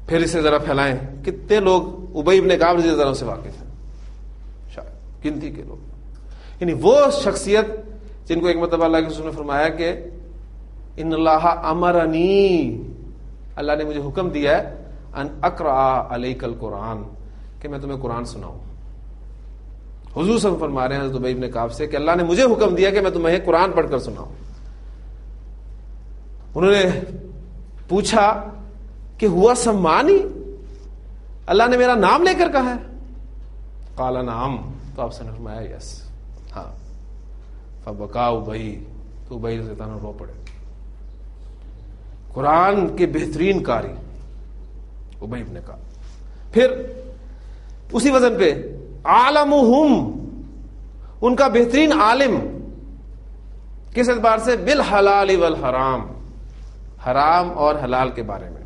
پھر اسے ذرا پھیلائیں. کتنے لوگ ابی بن کعب رضی اللہ عنہ سے واقف ہیں؟ شاید گنتی کے لوگ. یعنی وہ شخصیت جن کو ایک مرتبہ اللہ کے رسول نے فرمایا کہ ان اللہ امرنی، اللہ نے مجھے حکم دیا ہے ان اقرأ علیک القرآن، کہ میں تمہیں قرآن سناؤں. حضور صلی اللہ علیہ وسلم فرما رہے ہیں حضرت ابی بن کعب سے کہ اللہ نے مجھے حکم دیا کہ میں تمہیں قرآن پڑھ کر سناؤں. انہوں نے پوچھا کہ ہوا سمانی، اللہ نے میرا نام لے کر کہا ہے؟ قال نعم، تو آپ نے فرمایا یس، ہاں. فبکا ابی، تو ابی رضی اللہ عنہ رو پڑے. قرآن کے بہترین قاری ابی بن کعب. پھر اسی وزن پہ عالمہم، ان کا بہترین عالم. کس اعتبار سے؟ بالحلال والحرام، حرام اور حلال کے بارے میں.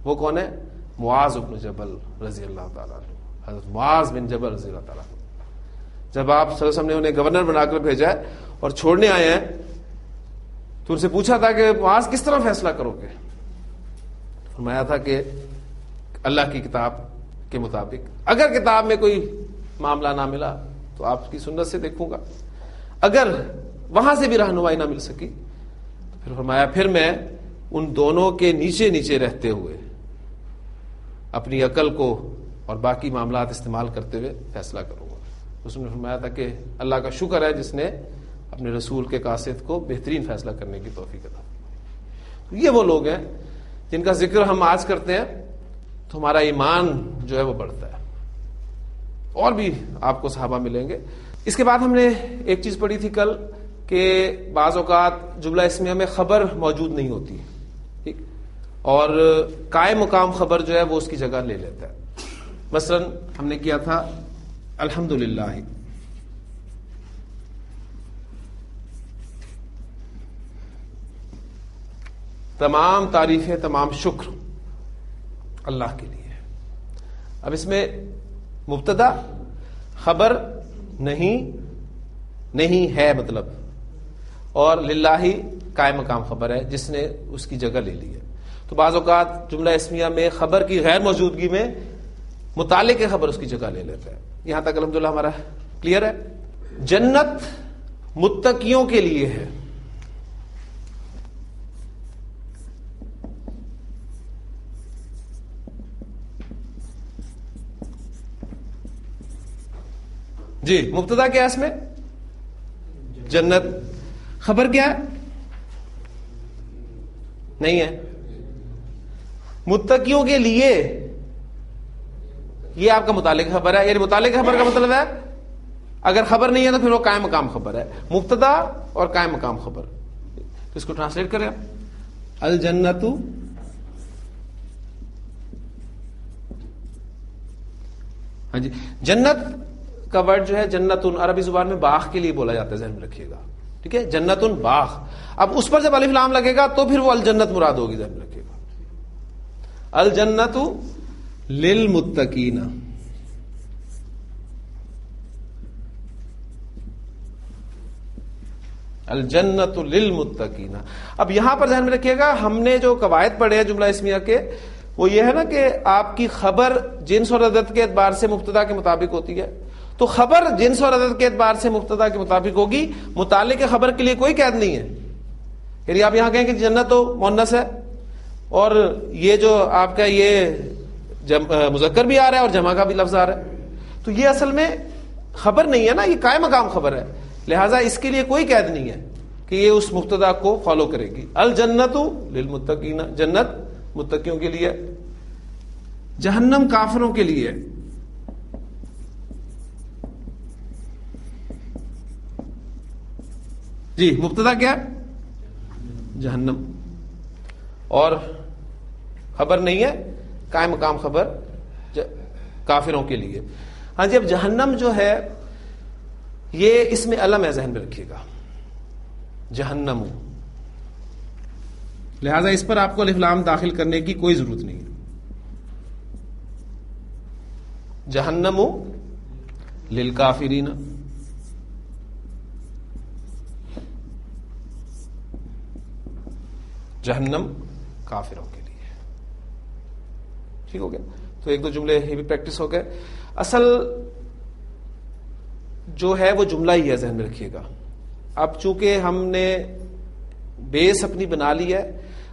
وہ کون ہے؟ معاذ بن جبل رضی اللہ تعالیٰ عنہ. حضرت معاذ بن جبل رضی اللہ تعالیٰ عنہ جب آپ صلی اللہ علیہ وسلم نے انہیں گورنر بنا کر بھیجا ہے اور چھوڑنے آئے ہیں تو ان سے پوچھا تھا کہ معاذ کس طرح فیصلہ کرو گے؟ فرمایا تھا کہ اللہ کی کتاب کے مطابق. اگر کتاب میں کوئی معاملہ نہ ملا تو آپ کی سنت سے دیکھوں گا، اگر وہاں سے بھی رہنمائی نہ مل سکی تو پھر فرمایا پھر میں ان دونوں کے نیچے نیچے رہتے ہوئے اپنی عقل کو اور باقی معاملات استعمال کرتے ہوئے فیصلہ کروں گا. اس نے فرمایا تھا کہ اللہ کا شکر ہے جس نے اپنے رسول کے قاصد کو بہترین فیصلہ کرنے کی توفیق عطا فرمائی. یہ وہ لوگ ہیں جن کا ذکر ہم آج کرتے ہیں تو ہمارا ایمان جو ہے وہ بڑھتا ہے. اور بھی آپ کو صحابہ ملیں گے. اس کے بعد ہم نے ایک چیز پڑھی تھی کل کہ بعض اوقات جملہ اسمیہ میں خبر موجود نہیں ہوتی، ٹھیک، اور قائم مقام خبر جو ہے وہ اس کی جگہ لے لیتا ہے. مثلا ہم نے کیا تھا الحمدللہ، تمام تعریفیں، تمام شکر اللہ کے لیے. اب اس میں مبتدا خبر نہیں ہے مطلب، اور للہ قائم مقام خبر ہے جس نے اس کی جگہ لے لی ہے. تو بعض اوقات جملہ اسمیہ میں خبر کی غیر موجودگی میں متعلق خبر اس کی جگہ لے لیتا ہے. یہاں تک الحمدللہ ہمارا کلیئر ہے. جنت متقیوں کے لیے ہے. جی مبتدا کیا ہے اس میں؟ جنت. خبر کیا ہے؟ نہیں ہے. متقیوں کے لیے یہ آپ کا متعلق خبر ہے. یعنی متعلق خبر کا مطلب ہے اگر خبر نہیں ہے تو پھر وہ قائم مقام خبر ہے. مبتدا اور قائم مقام خبر. تو اس کو ٹرانسلیٹ کریں آپ. الجنت ہاں جی جنت کا ورڈ جو ہے جنتن عربی زبان میں باغ کے لیے بولا جاتا ہے, ذہن میں رکھیے گا. ٹھیک ہے, جنتن باغ. اب اس پر جب الف لام لگے گا تو پھر وہ الجنت مراد ہوگی, ذہن میں رکھیے گا. الجنت للمتقین. الجنت للمتقین. اب یہاں پر ذہن میں رکھیے گا ہم نے جو قواعد پڑھے ہیں جملہ اسمیہ کے, وہ یہ ہے نا کہ آپ کی خبر جنس اور عدد کے اعتبار سے مبتدا کے مطابق ہوتی ہے. تو خبر جنس اور عدد کے اعتبار سے مبتدا کے مطابق ہوگی, متعلق خبر کے لیے کوئی قید نہیں ہے. یعنی آپ یہاں کہیں کہ جنت تو مؤنث ہے اور یہ جو آپ کا یہ مذکر بھی آ رہا ہے اور جمع کا بھی لفظ آ رہا ہے, تو یہ اصل میں خبر نہیں ہے نا, یہ قائم مقام خبر ہے. لہذا اس کے لیے کوئی قید نہیں ہے کہ یہ اس مبتدا کو فالو کرے گی. الجنت للمتقین, جنت متقیوں کے لیے, جہنم کافروں کے لیے. جی مبتدا کیا ہے؟ جہنم, اور خبر نہیں ہے, قائم مقام خبر کافروں کے لیے. ہاں جی اب جہنم جو ہے یہ اس میں علم ہے, ذہن میں رکھیے گا, جہنم. لہذا اس پر آپ کو الف لام داخل کرنے کی کوئی ضرورت نہیں ہے. جہنم للکافرین. جہنم کافروں کے لیے. ٹھیک ہو گیا. تو ایک دو جملے یہ بھی پریکٹس ہو گئے. اصل جو ہے وہ جملہ ہی ہے, ذہن میں رکھیے گا. اب چونکہ ہم نے بیس اپنی بنا لی ہے,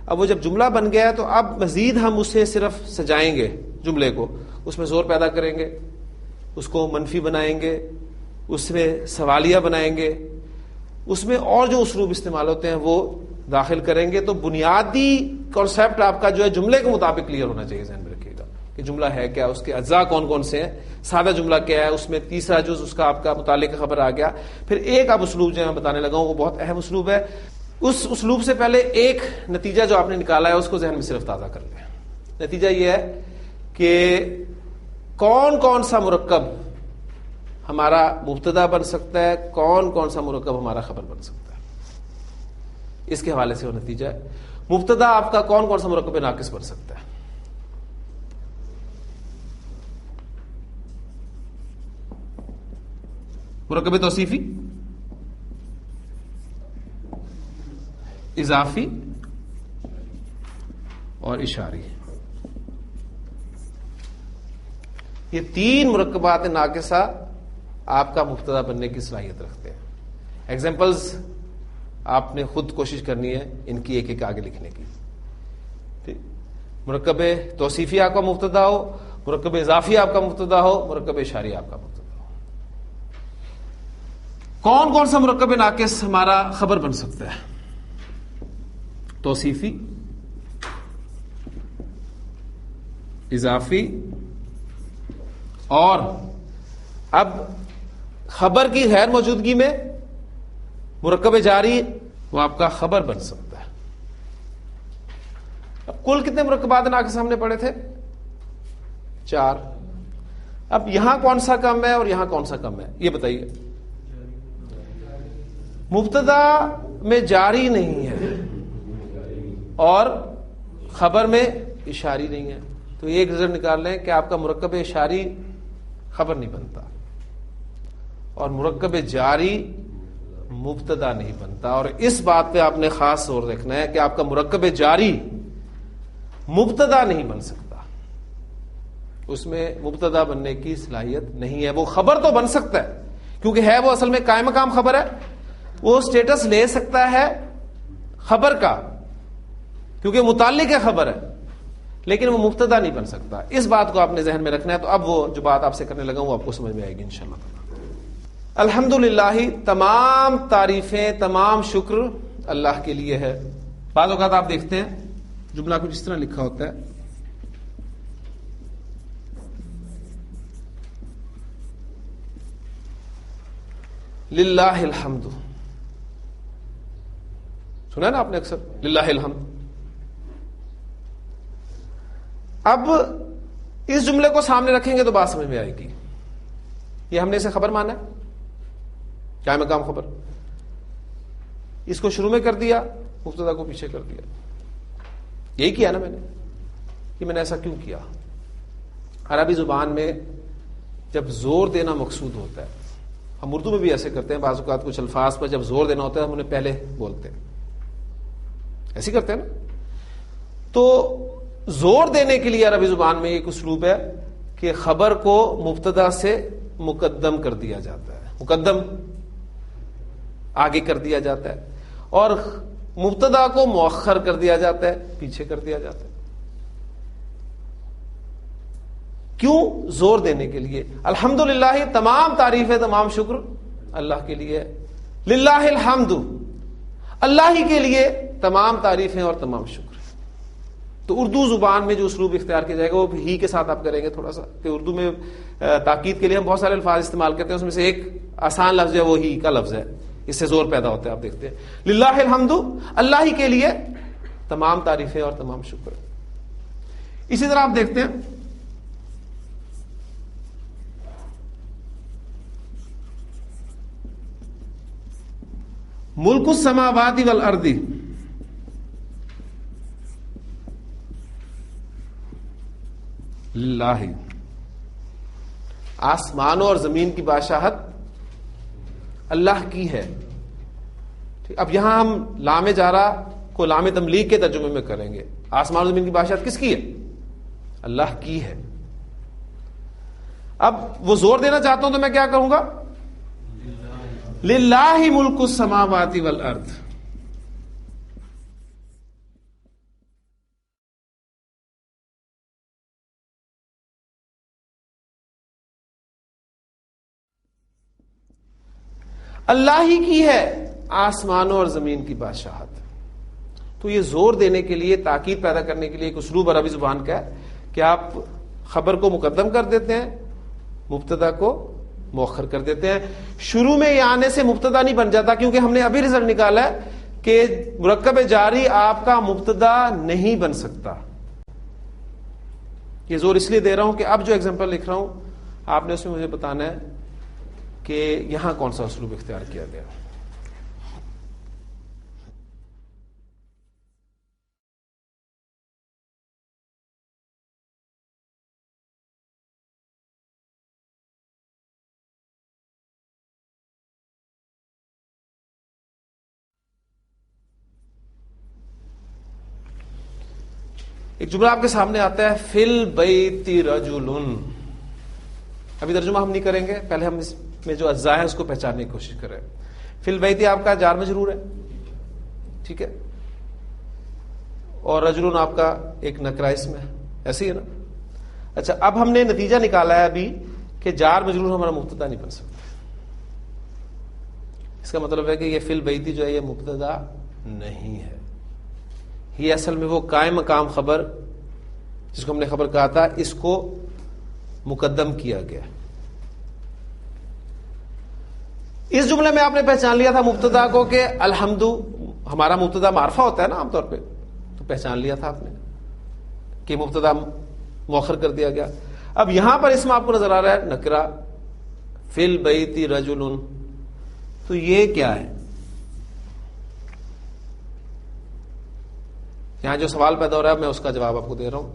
اب وہ جب جملہ بن گیا ہے تو اب مزید ہم اسے صرف سجائیں گے, جملے کو اس میں زور پیدا کریں گے, اس کو منفی بنائیں گے, اس میں سوالیہ بنائیں گے, اس میں اور جو اسلوب استعمال ہوتے ہیں وہ داخل کریں گے. تو بنیادی کانسیپٹ آپ کا جو ہے جملے کے مطابق کلیئر ہونا چاہیے, ذہن میں رکھیے گا کہ جملہ ہے کیا, اس کے اجزاء کون کون سے ہیں, سادہ جملہ کیا ہے, اس میں تیسرا جز اس کا آپ کا متعلق خبر آ گیا. پھر ایک اب اسلوب جو میں بتانے لگا ہوں وہ بہت اہم اسلوب ہے. اس اسلوب سے پہلے ایک نتیجہ جو آپ نے نکالا ہے اس کو ذہن میں صرف تازہ کر لیں. نتیجہ یہ ہے کہ کون کون سا مرکب ہمارا مبتدا بن سکتا ہے, کون کون سا مرکب ہمارا خبر بن سکتا ہے. اس کے حوالے سے وہ نتیجہ ہے. مبتدا آپ کا کون کون سا مرکب ناقص بن سکتا ہے؟ مرکب توصیفی, اضافی اور اشاری. یہ تین مرکبات ناقصہ آپ کا مبتدا بننے کی صلاحیت رکھتے ہیں. ایگزامپلز آپ نے خود کوشش کرنی ہے ان کی ایک ایک آگے لکھنے کی. مرکب توصیفی آپ کا مبتدا ہو, مرکب اضافی آپ کا مبتدا ہو, مرکب اشاری آپ کا مبتدا ہو. کون کون سا مرکب ناقص ہمارا خبر بن سکتا ہے؟ توصیفی, اضافی, اور اب خبر کی غیر موجودگی میں مرکب جاری وہ آپ کا خبر بن سکتا ہے. اب کل کتنے مرکبات ناقص ہم نے پڑھے تھے؟ 4. اب یہاں کون سا کم ہے اور یہاں کون سا کم ہے یہ بتائیے. مبتدا میں جاری نہیں ہے اور خبر میں اشاری نہیں ہے, تو ایک نظر نکال لیں کہ آپ کا مرکب اشاری خبر نہیں بنتا اور مرکب جاری مبتدا نہیں بنتا. اور اس بات پہ آپ نے خاص زور رکھنا ہے کہ آپ کا مرکب جاری مبتدا نہیں بن سکتا, اس میں مبتدا بننے کی صلاحیت نہیں ہے. وہ خبر تو بن سکتا ہے کیونکہ ہے وہ اصل میں قائم مقام خبر ہے, وہ سٹیٹس لے سکتا ہے خبر کا کیونکہ متعلق ہے خبر ہے, لیکن وہ مبتدا نہیں بن سکتا. اس بات کو آپ نے ذہن میں رکھنا ہے. تو اب وہ جو بات آپ سے کرنے لگا ہوں وہ آپ کو سمجھ میں آئے گی انشاءاللہ. الحمدللہ، تمام تعریفیں، تمام شکر اللہ کے لیے ہے. بعض اوقات آپ دیکھتے ہیں جملہ کچھ اس طرح لکھا ہوتا ہے، للہ الحمد. سنا نا آپ نے اکثر للہ الحمد. اب اس جملے کو سامنے رکھیں گے تو بات سمجھ میں آئے گی. یہ ہم نے اسے خبر مانا ہے، کیا مقام خبر. اس کو شروع میں کر دیا، مبتدا کو پیچھے کر دیا. یہی کیا نا میں نے، کہ میں نے ایسا کیوں کیا. عربی زبان میں جب زور دینا مقصود ہوتا ہے، ہم اردو میں بھی ایسے کرتے ہیں، بعض اوقات کچھ الفاظ پر جب زور دینا ہوتا ہے ہم انہیں پہلے بولتے ہیں، ایسے کرتے ہیں نا. تو زور دینے کے لیے عربی زبان میں ایک اسلوب ہے کہ خبر کو مبتدا سے مقدم کر دیا جاتا ہے، مقدم آگے کر دیا جاتا ہے، اور مبتدا کو مؤخر کر دیا جاتا ہے، پیچھے کر دیا جاتا ہے. کیوں؟ زور دینے کے لیے. الحمدللہ، تمام تعریفیں، تمام شکر اللہ کے لیے. للہ الحمد، اللہ ہی کے لیے تمام تعریفیں اور تمام شکر. تو اردو زبان میں جو اسلوب اختیار کیا جائے گا وہ ہی کے ساتھ آپ کریں گے تھوڑا سا، کہ اردو میں تاکید کے لیے ہم بہت سارے الفاظ استعمال کرتے ہیں، اس میں سے ایک آسان لفظ ہے وہ ہی کا لفظ ہے، اس سے زور پیدا ہوتا ہے. آپ دیکھتے ہیں للہ الحمد، اللہ ہی کے لیے تمام تعریفیں اور تمام شکر. اسی طرح آپ دیکھتے ہیں ملک السماوات والارض، للہ، آسمانوں اور زمین کی بادشاہت اللہ کی ہے. اب یہاں ہم لام جارہ کو لام تملیغ کے ترجمے میں کریں گے. آسمان اور زمین کی بادشاہت کس کی ہے؟ اللہ کی ہے. اب وہ زور دینا چاہتا ہوں تو میں کیا کہوں گا؟ للہ ملک السماوات والارض. اللہ ہی کی ہے آسمانوں اور زمین کی بادشاہت. تو یہ زور دینے کے لیے، تاکید پیدا کرنے کے لیے ایک اسلوب عربی زبان کا ہے کہ آپ خبر کو مقدم کر دیتے ہیں، مبتدا کو مؤخر کر دیتے ہیں. شروع میں یہ آنے سے مبتدا نہیں بن جاتا، کیونکہ ہم نے ابھی رزلٹ نکالا ہے کہ مرکب جاری آپ کا مبتدا نہیں بن سکتا. یہ زور اس لیے دے رہا ہوں کہ اب جو ایگزامپل لکھ رہا ہوں آپ نے اس میں مجھے بتانا ہے کہ یہاں کون سا اسلوب اختیار کیا گیا. ایک جملہ آپ کے سامنے آتا ہے فی البیت رجل. ابھی ترجمہ ہم نہیں کریں گے، پہلے ہم اس میں جو اجزاء ہے اس کو پہچاننے کی کوشش کریں. فی البیت آپ کا جار مجرور ہے، ٹھیک ہے، اور رجل آپ کا ایک نکرہ اسم ہے، ایسے ہی ہے نا. اچھا، اب ہم نے نتیجہ نکالا ہے ابھی کہ جار مجرور ہمارا مبتدا نہیں بن سکتا. اس کا مطلب ہے کہ یہ فی البیت جو ہے یہ مبتدا نہیں ہے، یہ اصل میں وہ قائم مقام خبر جس کو ہم نے خبر کہا تھا، اس کو مقدم کیا گیا. اس جملے میں آپ نے پہچان لیا تھا مبتدا کو کہ الحمد ہمارا مبتدا معرفہ ہوتا ہے نا عام طور پہ، تو پہچان لیا تھا آپ نے کہ مبتدا مؤخر کر دیا گیا. اب یہاں پر اسم آپ کو نظر آ رہا ہے نکرہ، فی البیت رجل. تو یہ کیا ہے؟ یہاں جو سوال پیدا ہو رہا ہے میں اس کا جواب آپ کو دے رہا ہوں.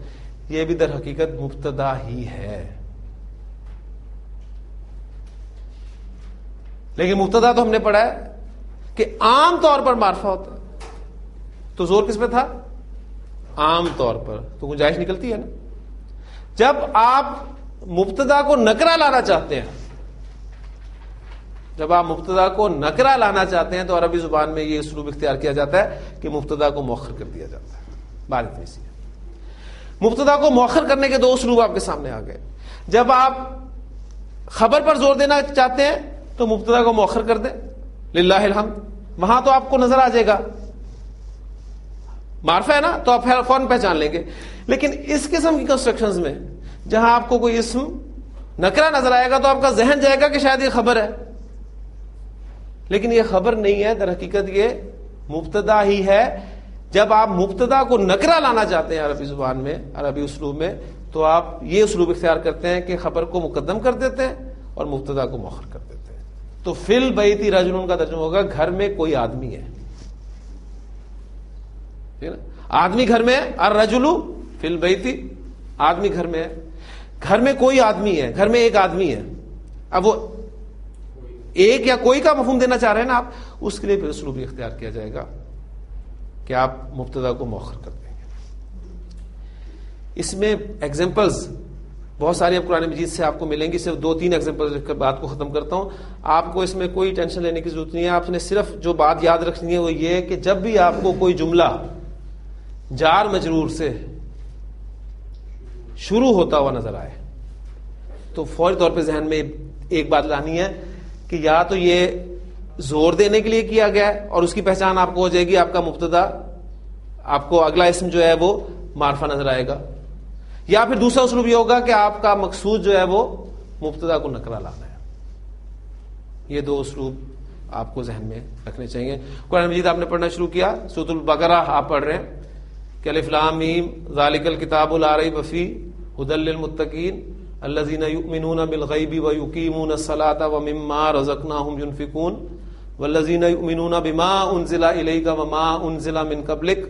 یہ بھی در حقیقت مبتدا ہی ہے، لیکن مبتدا تو ہم نے پڑھا ہے کہ عام طور پر معرفہ ہوتا ہے، تو زور کس پہ تھا؟ عام طور پر. تو گنجائش نکلتی ہے نا. جب آپ مبتدا کو نکرہ لانا چاہتے ہیں، جب آپ مبتدا کو نکرہ لانا چاہتے ہیں تو عربی زبان میں یہ اسلوب اختیار کیا جاتا ہے کہ مبتدا کو مؤخر کر دیا جاتا ہے. بات اتنی سی ہے. مبتدا کو مؤخر کرنے کے دو اسلوب آپ کے سامنے آ گئے. جب آپ خبر پر زور دینا چاہتے ہیں تو مبتدا کو مؤخر کر دیں للہ الحمد، وہاں تو آپ کو نظر آ جائے گا، معرفہ ہے نا تو آپ فوراً پہچان لیں گے. لیکن اس قسم کی کنسٹرکشنز میں جہاں آپ کو کوئی اسم نکرہ نظر آئے گا تو آپ کا ذہن جائے گا کہ شاید یہ خبر ہے، لیکن یہ خبر نہیں ہے، در حقیقت یہ مبتدا ہی ہے. جب آپ مبتدا کو نکرہ لانا چاہتے ہیں عربی زبان میں، عربی اسلوب میں، تو آپ یہ اسلوب اختیار کرتے ہیں کہ خبر کو مقدم کر دیتے ہیں اور مبتدا کو مؤخر کر دیتے ہیں. تو فی البیت رجل کا ترجمہ ہوگا گھر میں کوئی آدمی ہے، ٹھیک ہے نا؟ آدمی گھر میں ہے، الرجل فی البیت، آدمی گھر میں ہے، گھر میں کوئی آدمی ہے، گھر میں ایک آدمی ہے. اب وہ ایک یا کوئی کا مفہوم دینا چاہ رہے ہیں نا آپ، اس کے لیے پھر اسلوب اختیار کیا جائے گا کہ آپ مبتدا کو مؤخر کر دیں گے. اس میں ایگزامپلز بہت ساری اب قرآن مجید سے آپ کو ملیں گی، صرف 2-3 ایگزامپل لکھ کر بات کو ختم کرتا ہوں. آپ کو اس میں کوئی ٹینشن لینے کی ضرورت نہیں ہے، آپ نے صرف جو بات یاد رکھنی ہے وہ یہ ہے کہ جب بھی آپ کو کوئی جملہ جار مجرور سے شروع ہوتا ہوا نظر آئے تو فوری طور پہ ذہن میں ایک بات لانی ہے کہ یا تو یہ زور دینے کے لیے کیا گیا ہے اور اس کی پہچان آپ کو ہو جائے گی، آپ کا مبتدا، آپ کو اگلا اسم جو ہے وہ معرفہ نظر آئے گا، یا پھر دوسرا اسلوب یہ ہوگا کہ آپ کا مقصود جو ہے وہ مبتدا کو نکرہ لانا ہے. یہ 2 اسلوب آپ کو ذہن میں رکھنے چاہیے. قرآن مجید آپ نے پڑھنا شروع کیا، سورۃ البقرہ آپ پڑھ رہے ہیں کہ الف لام میم ذالک الکتاب لا ریب فیہ ھدی للمتقین الذین یؤمنون بالغیب ویقیمون الصلاة ومما رزقناہم ینفقون والذین یؤمنون بما انزل الیک وما انزل من قبلک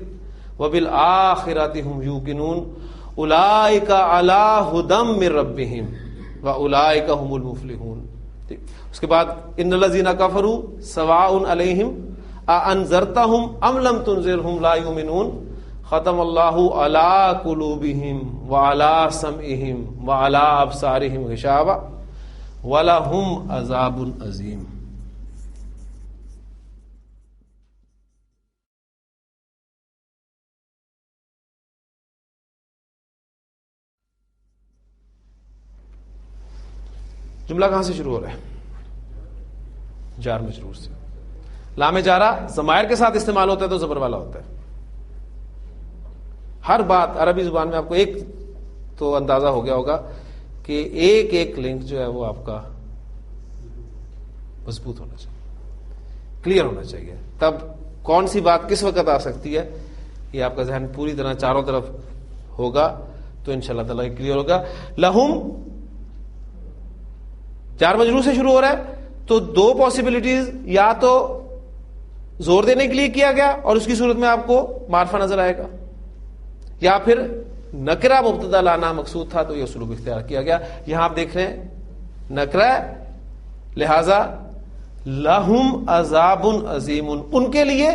وبالآخرۃ ھم یوقنون اولئک علی ھدی من ربہم واولئک ھم المفلحون. اس کے بعد ان الذین کفروا سواء علیہم اانذرتہم ام لم تنذرہم لا یؤمنون ختم اللہ علی قلوبہم وعلی سمعہم وعلی ابصارہم غشاوہ ولہم عذاب عظیم. جملہ کہاں سے شروع ہو رہا ہے؟ جار مجرور سے. لام جارہ ضمائر کے ساتھ استعمال ہوتا ہے تو زبر والا ہوتا ہے. ہر بات عربی زبان میں آپ کو ایک تو اندازہ ہو گیا ہوگا کہ ایک ایک لنک جو ہے وہ آپ کا مضبوط ہونا چاہیے، کلیئر ہونا چاہیے. تب کون سی بات کس وقت آ سکتی ہے یہ آپ کا ذہن پوری طرح چاروں طرف ہوگا تو انشاءاللہ تعالیٰ کلیئر ہوگا. لہم جار مجرور سے شروع ہو رہا ہے تو 2 پاسبلٹیز، یا تو زور دینے کے لیے کیا گیا اور اس کی صورت میں آپ کو معرفہ نظر آئے گا، یا پھر نکرہ مبتدا لانا مقصود تھا تو یہ اسلوب اختیار کیا گیا. یہاں آپ دیکھ رہے ہیں نکرہ، لہذا لہم عذاب عظیم، ان کے لیے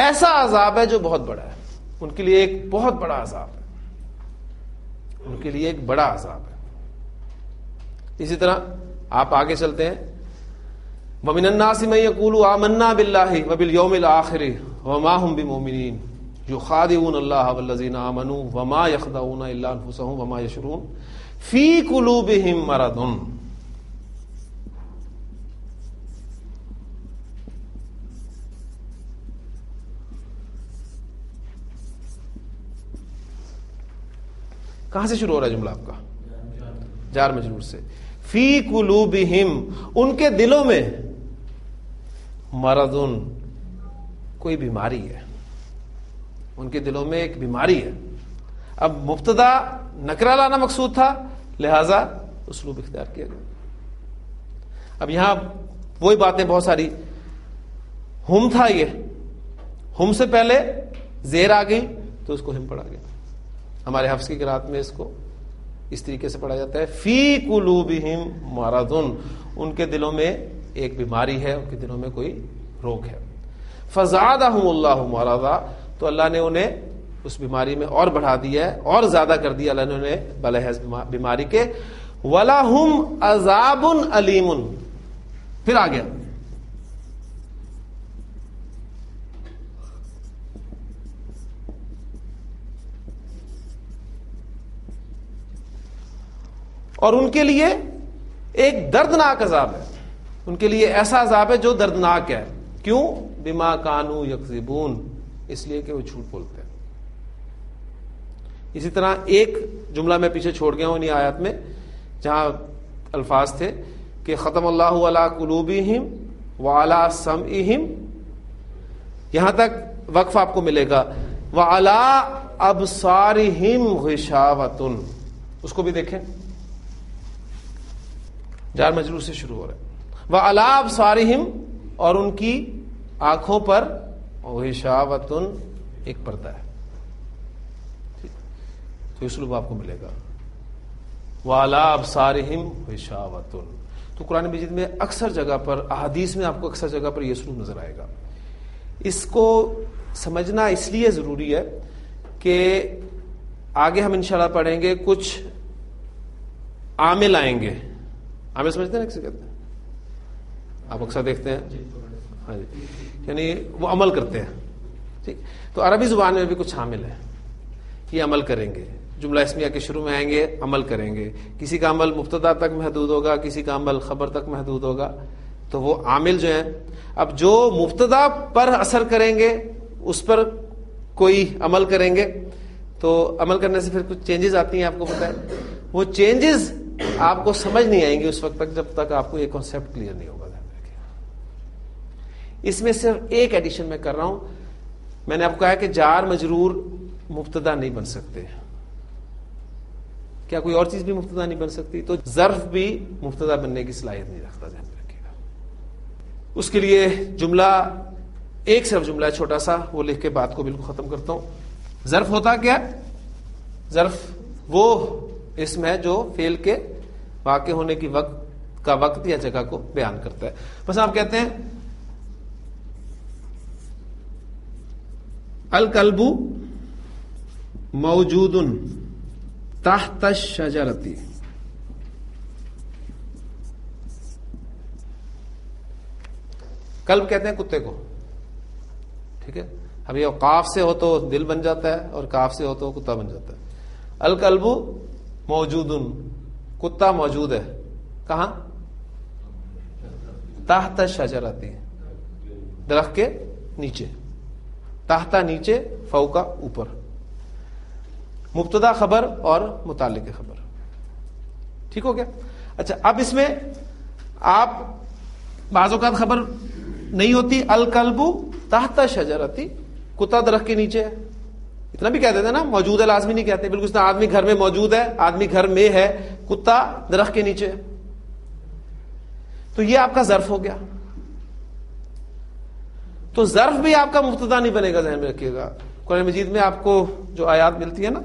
ایسا عذاب ہے جو بہت بڑا ہے، ان کے لیے ایک بہت بڑا عذاب ہے، ان کے لیے ایک بڑا عذاب ہے. اسی طرح آپ آگے چلتے ہیں وَمِنَ النَّاسِ مَن يَقُولُ آمَنَّا بِاللَّهِ وَبِالْيَوْمِ الْآخِرِ وَمَا هُمْ بِمُؤْمِنِينَ يُخَادِعُونَ اللَّهَ وَالَّذِينَ آمَنُوا وَمَا يَخْدَعُونَ إِلَّا أَنفُسَهُمْ وَمَا يَشْعُرُونَ فِي قُلُوبِهِم مَرَضٌ. کہاں سے شروع ہو رہا ہے جملہ آپ کا؟ جار مجرور سے. فی قلوبہم، ان کے دلوں میں، مرضن، کوئی بیماری ہے، ان کے دلوں میں ایک بیماری ہے. اب مبتدا نکرہ لانا مقصود تھا لہذا اسلوب اختیار کیا گیا. اب یہاں وہی باتیں بہت ساری، ہم تھا، یہ ہم سے پہلے زیر آ گئی تو اس کو ہم پڑھا گیا. ہمارے حفظ کی قرات میں اس کو اس طریقے سے پڑھا جاتا ہے فی قلوبہم مرضن، ان کے دلوں میں ایک بیماری ہے، ان کے دلوں میں کوئی روگ ہے. فزادہم اللہ مرضا، تو اللہ نے انہیں اس بیماری میں اور بڑھا دیا ہے، اور زیادہ کر دیا اللہ نے انہیں بلحاظ بیماری کے. وَلَهُمْ عَذَابٌ عَلِيمٌ، پھر آ گیا اور ان کے لیے ایک دردناک عذاب ہے، ان کے لیے ایسا عذاب ہے جو دردناک ہے. کیوں؟ بما کانوا یکذبون، اس لیے کہ وہ جھوٹ بولتے ہیں. اسی طرح ایک جملہ میں پیچھے چھوڑ گیا ہوں انہیں آیات میں جہاں الفاظ تھے کہ ختم اللہ علی قلوبہم وعلی سمعہم، یہاں تک وقف آپ کو ملے گا. وعلی ابصارہم غشاوۃ، اس کو بھی دیکھیں، جار مجرور سے شروع ہو رہا ہے. وعلی ابصارہم، اور ان کی آنکھوں پر غشاوۃ، ایک پردہ ہے. تو اسلوب آپ کو ملے گا وعلی ابصارہم غشاوۃ. تو قرآن مجید میں اکثر جگہ پر، احادیث میں آپ کو اکثر جگہ پر یہ اسلوب نظر آئے گا. اس کو سمجھنا اس لیے ضروری ہے کہ آگے ہم انشاءاللہ پڑھیں گے کچھ عامل آئیں گے. عامل سمجھتے ہیں نا کسی کہتے ہیں؟ آپ اکثر دیکھتے ہیں، ہاں جی، یعنی وہ عمل کرتے ہیں. ٹھیک، تو عربی زبان میں بھی کچھ عامل ہیں، یہ عمل کریں گے. جملہ اسمیہ کے شروع میں آئیں گے، عمل کریں گے. کسی کا عمل مبتدا تک محدود ہوگا، کسی کا عمل خبر تک محدود ہوگا. تو وہ عامل جو ہیں، اب جو مبتدا پر اثر کریں گے اس پر کوئی عمل کریں گے، تو عمل کرنے سے پھر کچھ چینجز آتی ہیں، آپ کو پتہ ہے. وہ چینجز آپ کو سمجھ نہیں آئیں گے اس وقت تک جب تک آپ کو یہ کانسیپٹ کلیئر نہیں ہوگا. اس میں صرف ایک ایڈیشن میں کر رہا ہوں. میں نے آپ کو کہا کہ جار مجرور مبتدا نہیں بن سکتے. کیا کوئی اور چیز بھی مبتدا نہیں بن سکتی؟ تو ظرف بھی مبتدا بننے کی صلاحیت نہیں رکھتا، ذہن میں رکھیے گا. اس کے لیے جملہ ایک صرف جملہ ہے چھوٹا سا، وہ لکھ کے بات کو بالکل ختم کرتا ہوں. ظرف ہوتا کیا؟ ظرف وہ اسم ہے جو فعل کے واقع ہونے کی وقت یا جگہ کو بیان کرتا ہے. بس آپ کہتے ہیں الکلب موجود تحت الشجرۃ. کلب کہتے ہیں کتے کو. ٹھیک ہے، اب یہ قاف سے ہو تو دل بن جاتا ہے اور کاف سے ہو تو کتا بن جاتا ہے. الکلب موجود، کتا موجود ہے. کہاں؟ تحت الشجرۃ، درخت کے نیچے. تحت نیچے، فوقا اوپر. مبتدا خبر اور متعلق خبر. ٹھیک ہو گیا؟ اچھا، اب اس میں آپ بعض اوقات خبر نہیں ہوتی. الکلب تحت شجرۃ، کتا درخت کے نیچے ہے. اتنا بھی کہہ دیتے ہیں نا، موجود ہے لازمی نہیں کہتے. بالکل اس طرح آدمی گھر میں موجود ہے، آدمی گھر میں ہے، کتا درخت کے نیچے ہے. تو یہ آپ کا ظرف ہو گیا. تو ظرف بھی آپ کا مبتدا نہیں بنے گا، ذہن میں رکھیے گا. قرآن مجید میں آپ کو جو آیات ملتی ہے نا،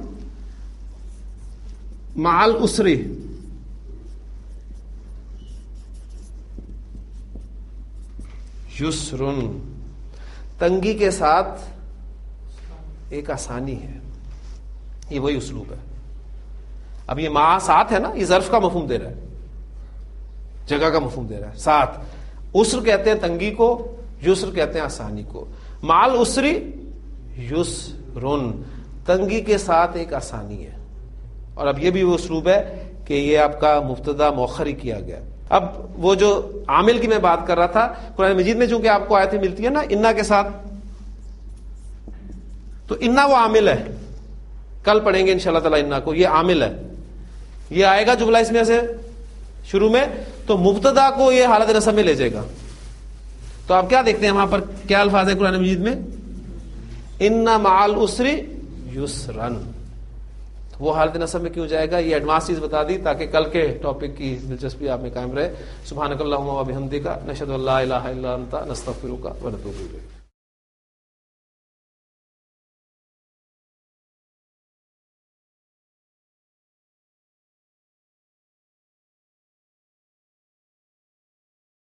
مع العسر، یسر، تنگی کے ساتھ ایک آسانی ہے. یہ وہی اسلوب ہے. اب یہ مع ساتھ ہے نا، یہ ظرف کا مفہوم دے رہا ہے، جگہ کا مفہوم دے رہا ہے. ساتھ، عسر کہتے ہیں تنگی کو، یسر کہتے ہیں آسانی کو. مع العسر یسرن، تنگی کے ساتھ ایک آسانی ہے. اور اب یہ بھی وہ اسلوب ہے کہ یہ آپ کا مبتدا مؤخر ہی کیا گیا. اب وہ جو عامل کی میں بات کر رہا تھا، قرآن مجید میں چونکہ آپ کو آیتیں ملتی ہے نا انا کے ساتھ، تو انا وہ عامل ہے. کل پڑھیں گے انشاءاللہ تعالی انا کو. یہ عامل ہے، یہ آئے گا جملہ اس میں سے شروع میں، تو مبتدا کو یہ حالت نصب میں لے جائے گا. تو آپ کیا دیکھتے ہیں وہاں پر کیا الفاظ ہے قرآن مجید میں؟ ان مع العسر یسرن. وہ حالت نصب میں کیوں جائے گا؟ یہ ایڈوانس چیز بتا دی تاکہ کل کے ٹاپک کی دلچسپی آپ میں قائم رہے. سبحانک اللہم و بحمدک، نشہد ان لا الہ الا انت، نستغفرک و نتوب الیک.